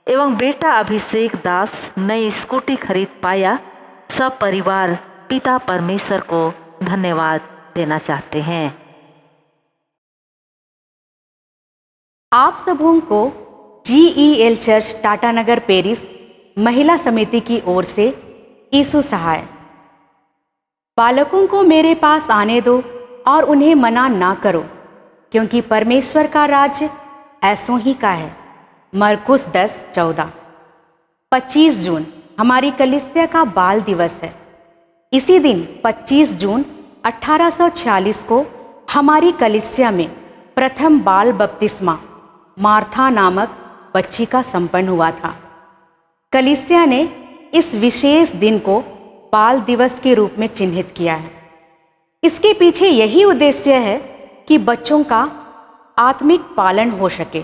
एवं बेटा अभिषेक दास नई स्कूटी खरीद पाया। सब परिवार पिता परमेश्वर को धन्यवाद देना चाहते हैं। आप सबों को GEL चर्च टाटानगर पेरिस महिला समिति की ओर से यीशु सहाय। बालकों को मेरे पास आने दो और उन्हें मना ना करो, क्योंकि परमेश्वर का राज्य ऐसों ही का है। मरकुस 10:14। 25 जून हमारी कलीसिया का बाल दिवस है। इसी दिन 25 जून 1846 को हमारी कलीसिया में प्रथम बाल बपतिस्मा मार्था नामक बच्ची का संपन्न हुआ था। कलीसिया ने इस विशेष दिन को बाल दिवस के रूप में चिन्हित किया है। इसके पीछे यही उद्देश्य है कि बच्चों का आत्मिक पालन हो सके।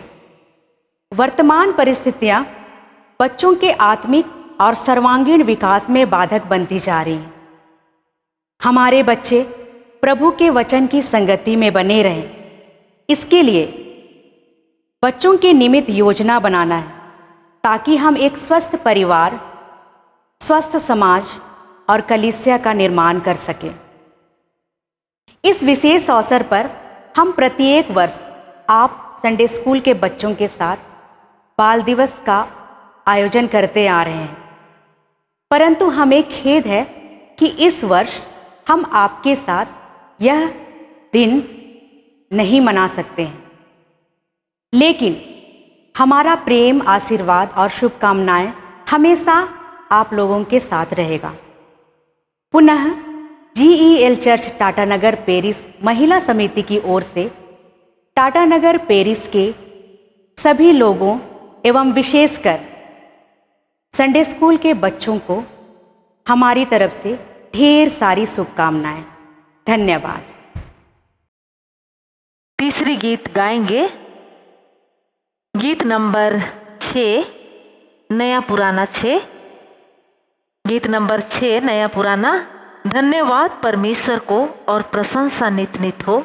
वर्तमान परिस्थितियां बच्चों के आत्मिक और सर्वांगीण विकास में बाधक बनती जा रही हैं। हमारे बच्चे प्रभु के वचन की संगति में बने रहें, इसके लिए बच्चों के निमित्त योजना बनाना है, ताकि हम एक स्वस्थ परिवार, स्वस्थ समाज और कलीसिया का निर्माण कर सकें। इस विशेष अवसर पर हम प्रत्येक वर्ष आप संडे स्कूल के बच्चों के साथ बाल दिवस का आयोजन करते आ रहे हैं, परंतु हमें खेद है कि इस वर्ष हम आपके साथ यह दिन नहीं मना सकते हैं। लेकिन हमारा प्रेम, आशीर्वाद और शुभकामनाएं हमेशा आप लोगों के साथ रहेगा। पुनः GEL चर्च टाटानगर पेरिस महिला समिति की ओर से टाटानगर पेरिस के सभी लोगों एवं विशेषकर संडे स्कूल के बच्चों को हमारी तरफ से ढेर सारी शुभकामनाएं। धन्यवाद। तीसरी गीत गाएंगे, गीत नंबर 6 नया पुराना 6। गीत नंबर 6 नया पुराना। धन्यवाद परमेश्वर को और प्रशंसा नित नित हो।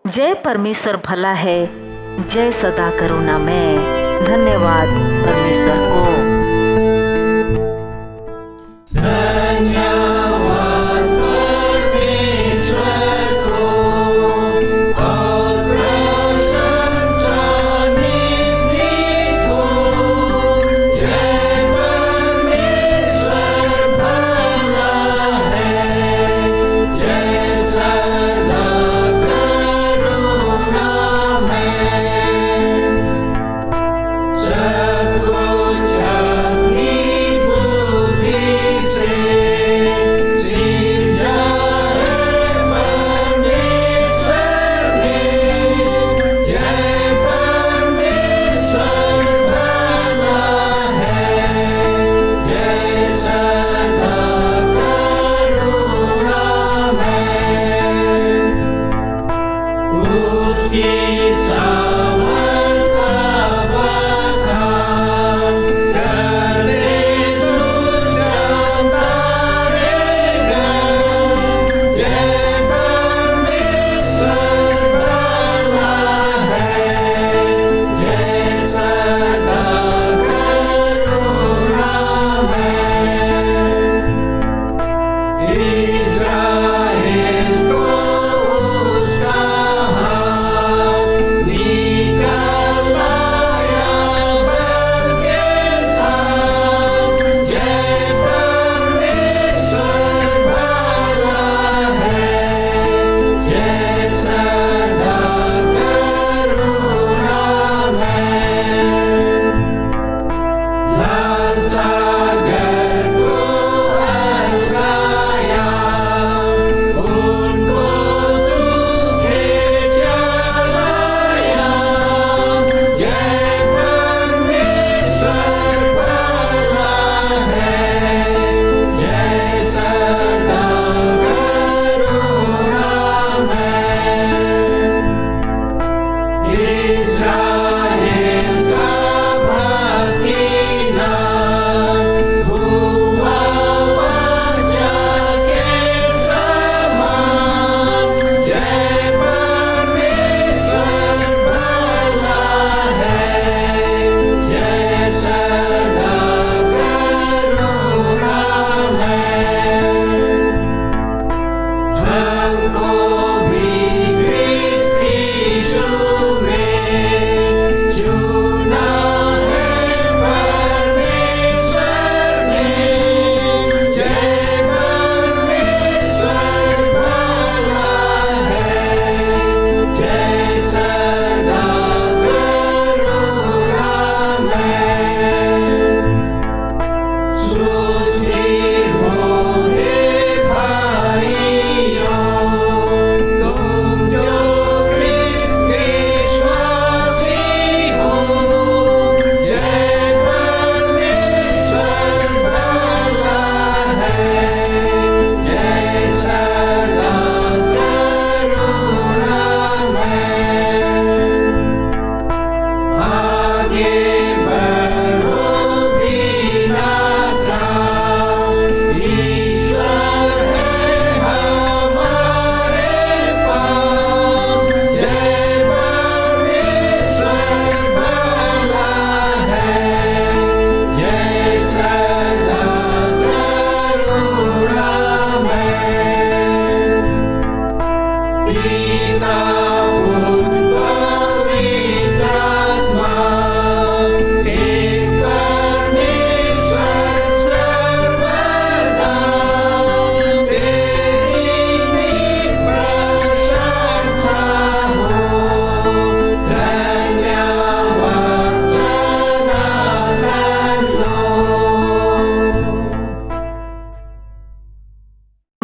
जय परमेश्वर भला है, जय सदा करुणा में। धन्यवाद परमेश्वर को।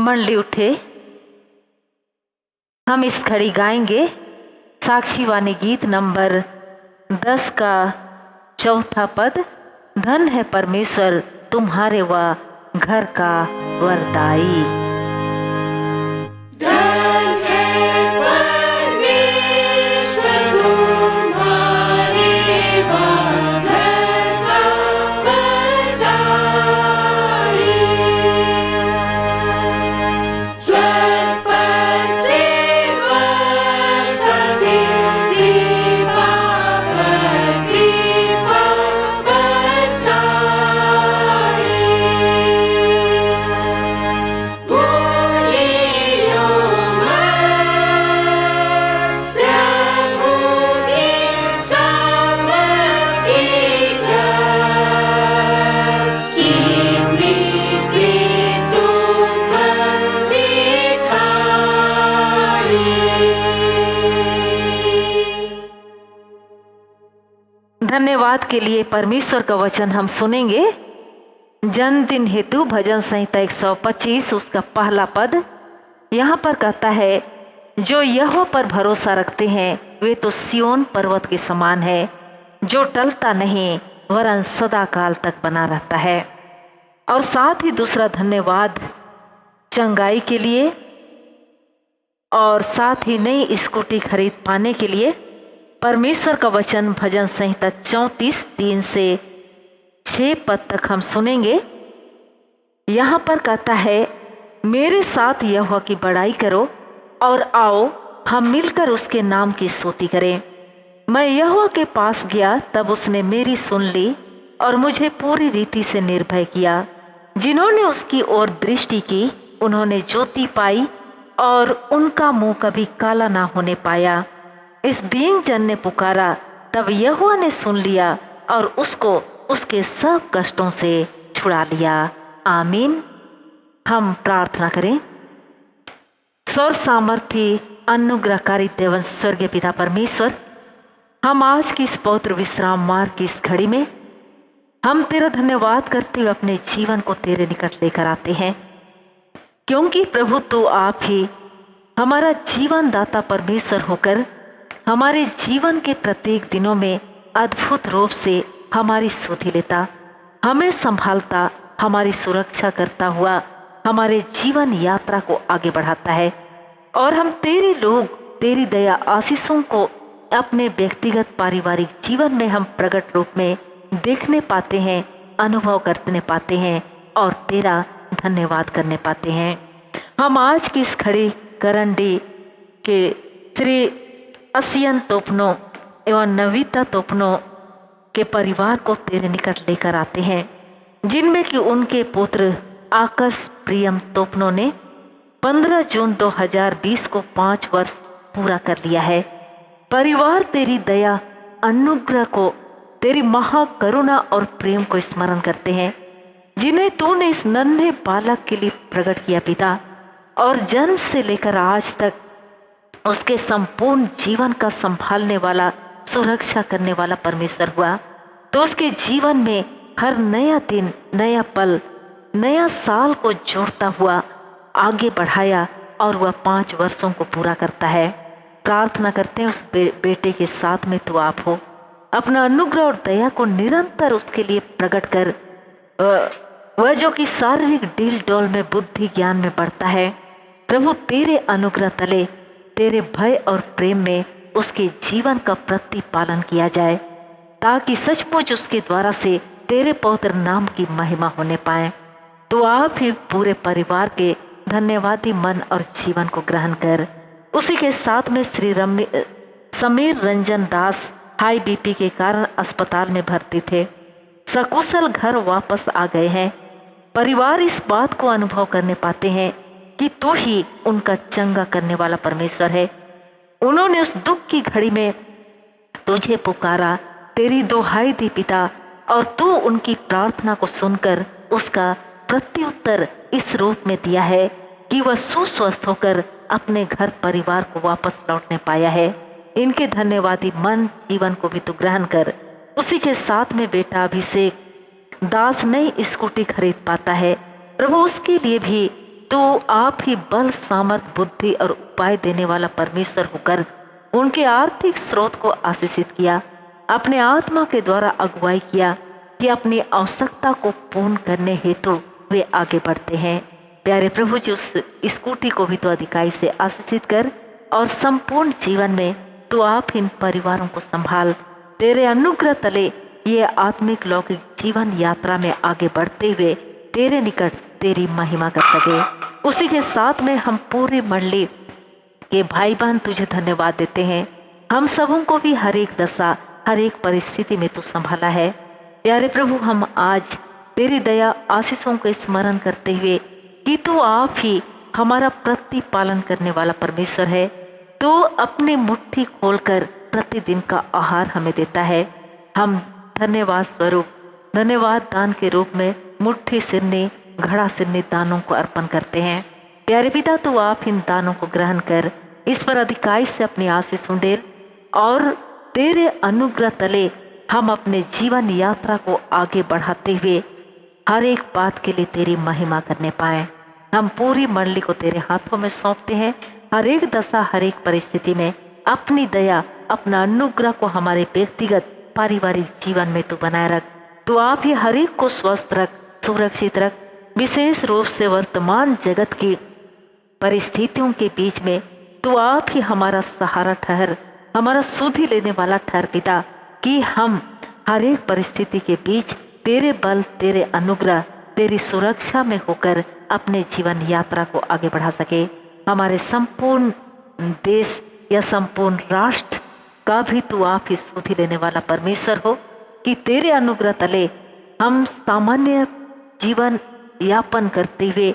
मंडली उठे, हम इस घड़ी गाएंगे साक्षी वाणी गीत नंबर 10 का चौथा पद। धन है परमेश्वर तुम्हारे व घर का वरदाई। धन्यवाद के लिए परमेश्वर का वचन हम सुनेंगे। जन्मदिन हेतु भजन संहिता 125 उसका पहला पद यहाँ पर कहता है, जो यहोवा पर भरोसा रखते हैं वे तो सिय्योन पर्वत के समान है, जो टलता नहीं वरन सदा काल तक बना रहता है। और साथ ही दूसरा धन्यवाद चंगाई के लिए और साथ ही नई स्कूटी खरीद पाने के लिए। परमेश्वर का वचन भजन संहिता 34 3 से 6 पद तक हम सुनेंगे। यहाँ पर कहता है, मेरे साथ यहोवा की बड़ाई करो और आओ हम मिलकर उसके नाम की स्तुति करें। मैं यहोवा के पास गया तब उसने मेरी सुन ली और मुझे पूरी रीति से निर्भय किया। जिन्होंने उसकी ओर दृष्टि की उन्होंने ज्योति पाई और उनका मुंह कभी काला ना होने पाया। इस दीन जन ने पुकारा तब यहोवा ने सुन लिया और उसको उसके सब कष्टों से छुड़ा लिया। आमीन। हम प्रार्थना करें। सर्व सामर्थी अनुग्रहकारी देवन स्वर्गीय पिता परमेश्वर, हम आज की इस पवित्र विश्राम मार्ग की इस घड़ी में हम तेरा धन्यवाद करते हुए अपने जीवन को तेरे निकट लेकर आते हैं, क्योंकि प्रभु तू आप ही हमारा जीवन दाता परमेश्वर होकर हमारे जीवन के प्रत्येक दिनों में अद्भुत रूप से हमारी सुधि लेता, हमें संभालता, हमारी सुरक्षा करता हुआ हमारे जीवन यात्रा को आगे बढ़ाता है। और हम तेरे लोग तेरी दया आशीषों को अपने व्यक्तिगत पारिवारिक जीवन में हम प्रकट रूप में देखने पाते हैं, अनुभव करने पाते हैं और तेरा धन्यवाद करने पाते हैं। हम आज की इस खड़ी करंडी के श्री असियन तोपनो एवं नविता तोपनो के परिवार को तेरे निकट लेकर आते हैं, जिनमें कि उनके पुत्र आकाश प्रियम तोपनो ने 15 जून 2020 को 5 वर्ष पूरा कर लिया है। परिवार तेरी दया अनुग्रह को, तेरी महाकरुणा और प्रेम को स्मरण करते हैं, जिन्हें तूने इस नन्हे बालक के लिए प्रकट किया पिता, और जन्म से लेकर आज तक उसके संपूर्ण जीवन का संभालने वाला, सुरक्षा करने वाला परमेश्वर हुआ। तो उसके जीवन में हर नया दिन, नया पल, नया साल को जोड़ता हुआ आगे बढ़ाया और वह 5 वर्षों को पूरा करता है। प्रार्थना करते हैं उस बेटे के साथ में तू आप हो, अपना अनुग्रह और दया को निरंतर उसके लिए प्रकट कर, वह जो कि शारीरिक डील डोल में, बुद्धि ज्ञान में बढ़ता है, प्रभु तेरे अनुग्रह तले, तेरे भय और प्रेम में उसके जीवन का प्रतिपालन किया जाए, ताकि सचमुच उसके द्वारा से तेरे पवित्र नाम की महिमा होने पाए। तो आप ही पूरे परिवार के धन्यवादी मन और जीवन को ग्रहण कर। उसी के साथ में श्री समीर रंजन दास हाई बीपी के कारण अस्पताल में भर्ती थे, सकुशल घर वापस आ गए हैं। परिवार इस बात को अनुभव करने पाते हैं कि तू ही उनका चंगा करने वाला परमेश्वर है। उन्होंने उस दुख की घड़ी में तुझे पुकारा, तेरी दुहाई दी पिता, और तू उनकी प्रार्थना को सुनकर उसका प्रत्युत्तर इस रूप में दिया है कि वह सुस्वस्थ होकर अपने घर परिवार को वापस लौटने पाया है। इनके धन्यवादी मन जीवन को भी तू ग्रहण कर। उसी के साथ में बेटा अभिषेक दास नई स्कूटी खरीद पाता है, प्रभु उसके लिए भी तू आप ही बल, सामर्थ, बुद्धि और उपाय देने वाला परमेश्वर होकर उनके आर्थिक स्रोत को आशीषित किया, अपने आत्मा के द्वारा अगुवाई किया कि अपनी आवश्यकता को पूर्ण करने हेतु वे आगे बढ़ते हैं। प्यारे प्रभु जी, उस स्कूटी को भी तो अधिकाई से आशीषित कर और संपूर्ण जीवन में तू आप इन परिवारों को संभाल। तेरे अनुग्रह तले ये आत्मिक लौकिक जीवन यात्रा में आगे बढ़ते हुए तेरे निकट तेरी महिमा कर सके। उसी के साथ में हम पूरी मंडली के भाई बहन तुझे धन्यवाद देते हैं। हम सबों को भी हर एक दशा, हर एक परिस्थिति में तू संभाला है। प्यारे प्रभु, हम आज तेरी दया आशीषों को स्मरण करते हुए कि तू आप ही हमारा प्रतिपालन करने वाला परमेश्वर है। तू अपनी मुट्ठी खोलकर प्रतिदिन का आहार हमें देता है। हम धन्यवाद स्वरूप, धन्यवाद दान के रूप में मुट्ठी सिरने, घड़ा सिरने दानों को अर्पण करते हैं। प्यारे पिता, तू आप इन दानों को ग्रहण कर इस पर अधिकाई से अपनी आशीष उंडेल और तेरे अनुग्रह तले हम अपने जीवन यात्रा को आगे बढ़ाते हुए हर एक बात के लिए तेरी महिमा करने पाए। हम पूरी मंडली को तेरे हाथों में सौंपते हैं। हर एक दशा, हर एक परिस्थिति में अपनी दया, अपना अनुग्रह को हमारे व्यक्तिगत पारिवारिक जीवन में तू बनाए रख। तू आप ही हर एक को स्वस्थ रख, सुरक्षित रख। विशेष रूप से वर्तमान जगत की परिस्थितियों के बीच में तू आप ही हमारा सहारा ठहर, हमारा सुधि लेने वाला ठहर पिता, कि हम हर एक परिस्थिति के बीच तेरे बल, तेरे अनुग्रह, तेरी सुरक्षा में होकर अपने जीवन यात्रा को आगे बढ़ा सके। हमारे संपूर्ण देश या संपूर्ण राष्ट्र का भी तू आप ही सुधि लेने वाला परमेश्वर हो, कि तेरे अनुग्रह तले हम सामान्य जीवन यापन करते हुए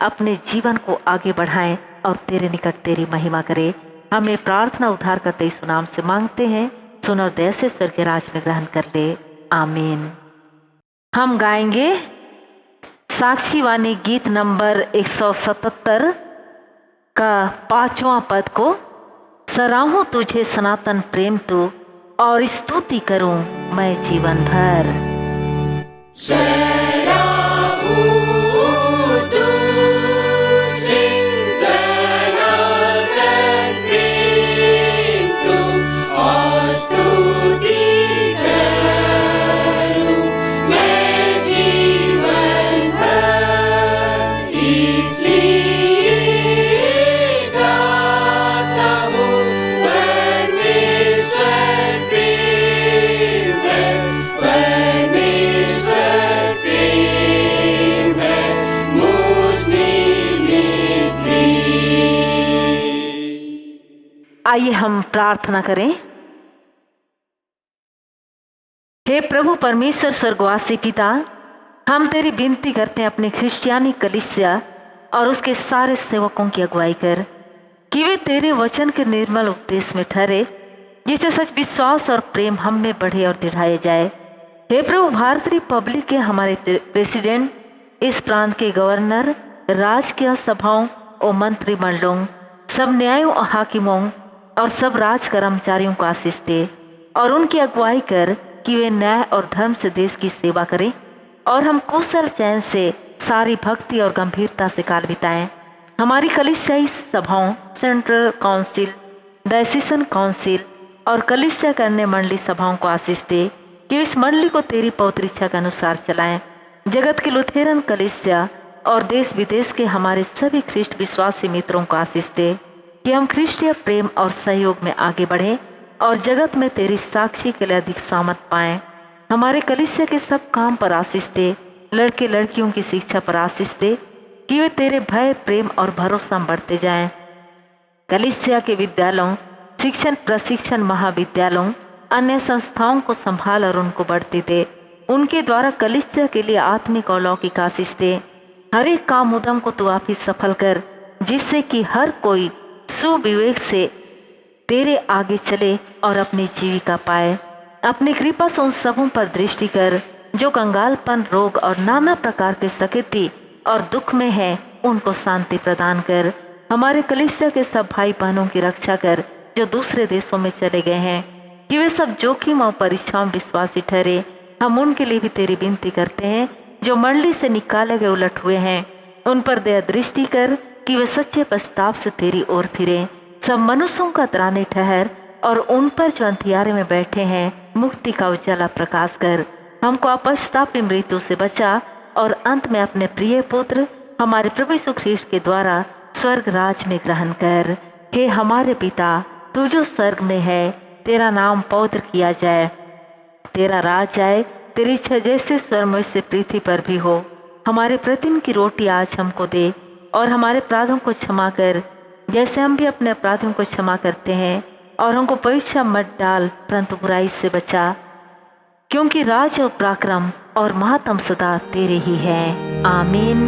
अपने जीवन को आगे बढ़ाएं और तेरे निकट तेरी महिमा करें। हमें प्रार्थना उद्धार करते यीशु नाम से मांगते हैं। सुन और दया से स्वर्ग के राज में ग्रहण कर ले, आमीन। हम गाएंगे साक्षी वाणी गीत नंबर 177 का 5वां पद को। सराहूं तुझे सनातन प्रेम तू, और स्तुति करूं मैं जीवन भर। आइए हम प्रार्थना करें। हे प्रभु परमेश्वर स्वर्गवासी पिता, हम तेरी विनती करते हैं अपने क्रिश्चियानी कलीसिया और उसके सारे सेवकों की अगुवाई कर, कि वे तेरे वचन के निर्मल उपदेश में ठहरे, जिससे सच विश्वास और प्रेम हम में बढ़े और दृढ़ाए जाए। हे प्रभु, भारतीय रिपब्लिक के हमारे प्रेसिडेंट, इस प्रांत के गवर्नर, राजकीय सभाओं और मंत्रिमंडलों, सब न्यायों और हाकिमों और सब राज कर्मचारियों को आशीष दे और उनकी अगुवाई कर, कि वे न्याय और धर्म से देश की सेवा करें और हम कुशल चैन से सारी भक्ति और गंभीरता से काल बिताएं। हमारी कलीसियाई सभाओं, सेंट्रल काउंसिल, डायसीजन काउंसिल और कलीसिया करने मंडली सभाओं को आशीष दे, कि इस मंडली को तेरी पवित्र इच्छा के अनुसार चलाएं। जगत के लुथेरन कलीसिया और देश विदेश के हमारे सभी ख्रिस्ट विश्वासी मित्रों को आशीष दे, कि हम ख्रिस्टीय प्रेम और सहयोग में आगे बढ़ें और जगत में तेरी साक्षी के लिए अधिक सामर्थ पाएं। हमारे कलीसिया के सब काम पर आशीष दे, लड़के लड़कियों की शिक्षा पर आशीष दे, कि वे तेरे भय, प्रेम और भरोसा में बढ़ते जाएं। कलीसिया के विद्यालयों, शिक्षण प्रशिक्षण महाविद्यालयों, अन्य संस्थाओं को संभाल और उनको बढ़ते दे। उनके द्वारा कलीसिया के लिए आत्मिक और लौकिक आशीष दे। हर एक काम उद्यम को तू आप ही सफल कर, जिससे कि हर कोई सुविवेक से तेरे आगे चले और अपनी जीविका पाए। अपनी कृपा से उन सबों पर दृष्टि कर जो कंगालपन, रोग और नाना प्रकार के सकेती और दुख में है, उनको शांति प्रदान कर। हमारे कलीसिया के सब भाई बहनों की रक्षा कर जो दूसरे देशों में चले गए हैं, कि वे सब जोखिम और परीक्षाओं विश्वासी ठहरे। हम उनके लिए भी तेरी विनती करते हैं जो मंडली से निकाले गए उलट हुए हैं, उन पर दया दृष्टि कर कि वे सच्चे पश्चाताप से तेरी ओर फिरें। सब मनुष्यों का त्राणी ठहर और उन पर जो अंधियारे में बैठे हैं मुक्ति का उजाला प्रकाश कर। हमको अपश्चातापी मृत्यु से बचा और अंत में अपने प्रिय पुत्र हमारे प्रभु यीशु ख्रीष्ट के द्वारा स्वर्ग राज में ग्रहण कर। हे हमारे पिता, तू जो स्वर्ग में है, तेरा नाम पवित्र किया जाए, तेरा राज आए, तेरी इच्छा जैसे स्वर्ग में से पृथ्वी पर भी हो। हमारे प्रतिदिन की रोटी आज हमको दे और हमारे अपराधों को क्षमा कर जैसे हम भी अपने अपराधों को क्षमा करते हैं, और हमको परीक्षा मत डाल परंतु बुराई से बचा, क्योंकि राज और पराक्रम और महात्म सदा तेरे ही है। आमीन।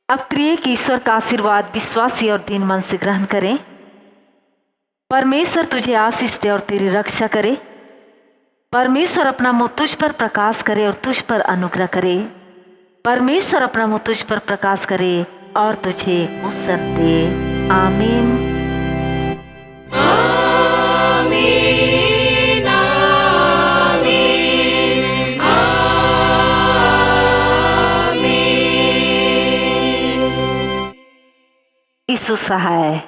अब त्रिएक ईश्वर का आशीर्वाद विश्वासी और दीन मन से ग्रहण करें। परमेश्वर तुझे आशीष दे और तेरी रक्षा करे। परमेश्वर अपना मुंह तुझ पर प्रकाश करे और तुझ पर अनुग्रह करे। परमेश्वर अपना मुंह तुझ पर प्रकाश करे और तुझे कुशल दे। आमीन। आमीन, आमीन, आमीन। यीशु सहाय।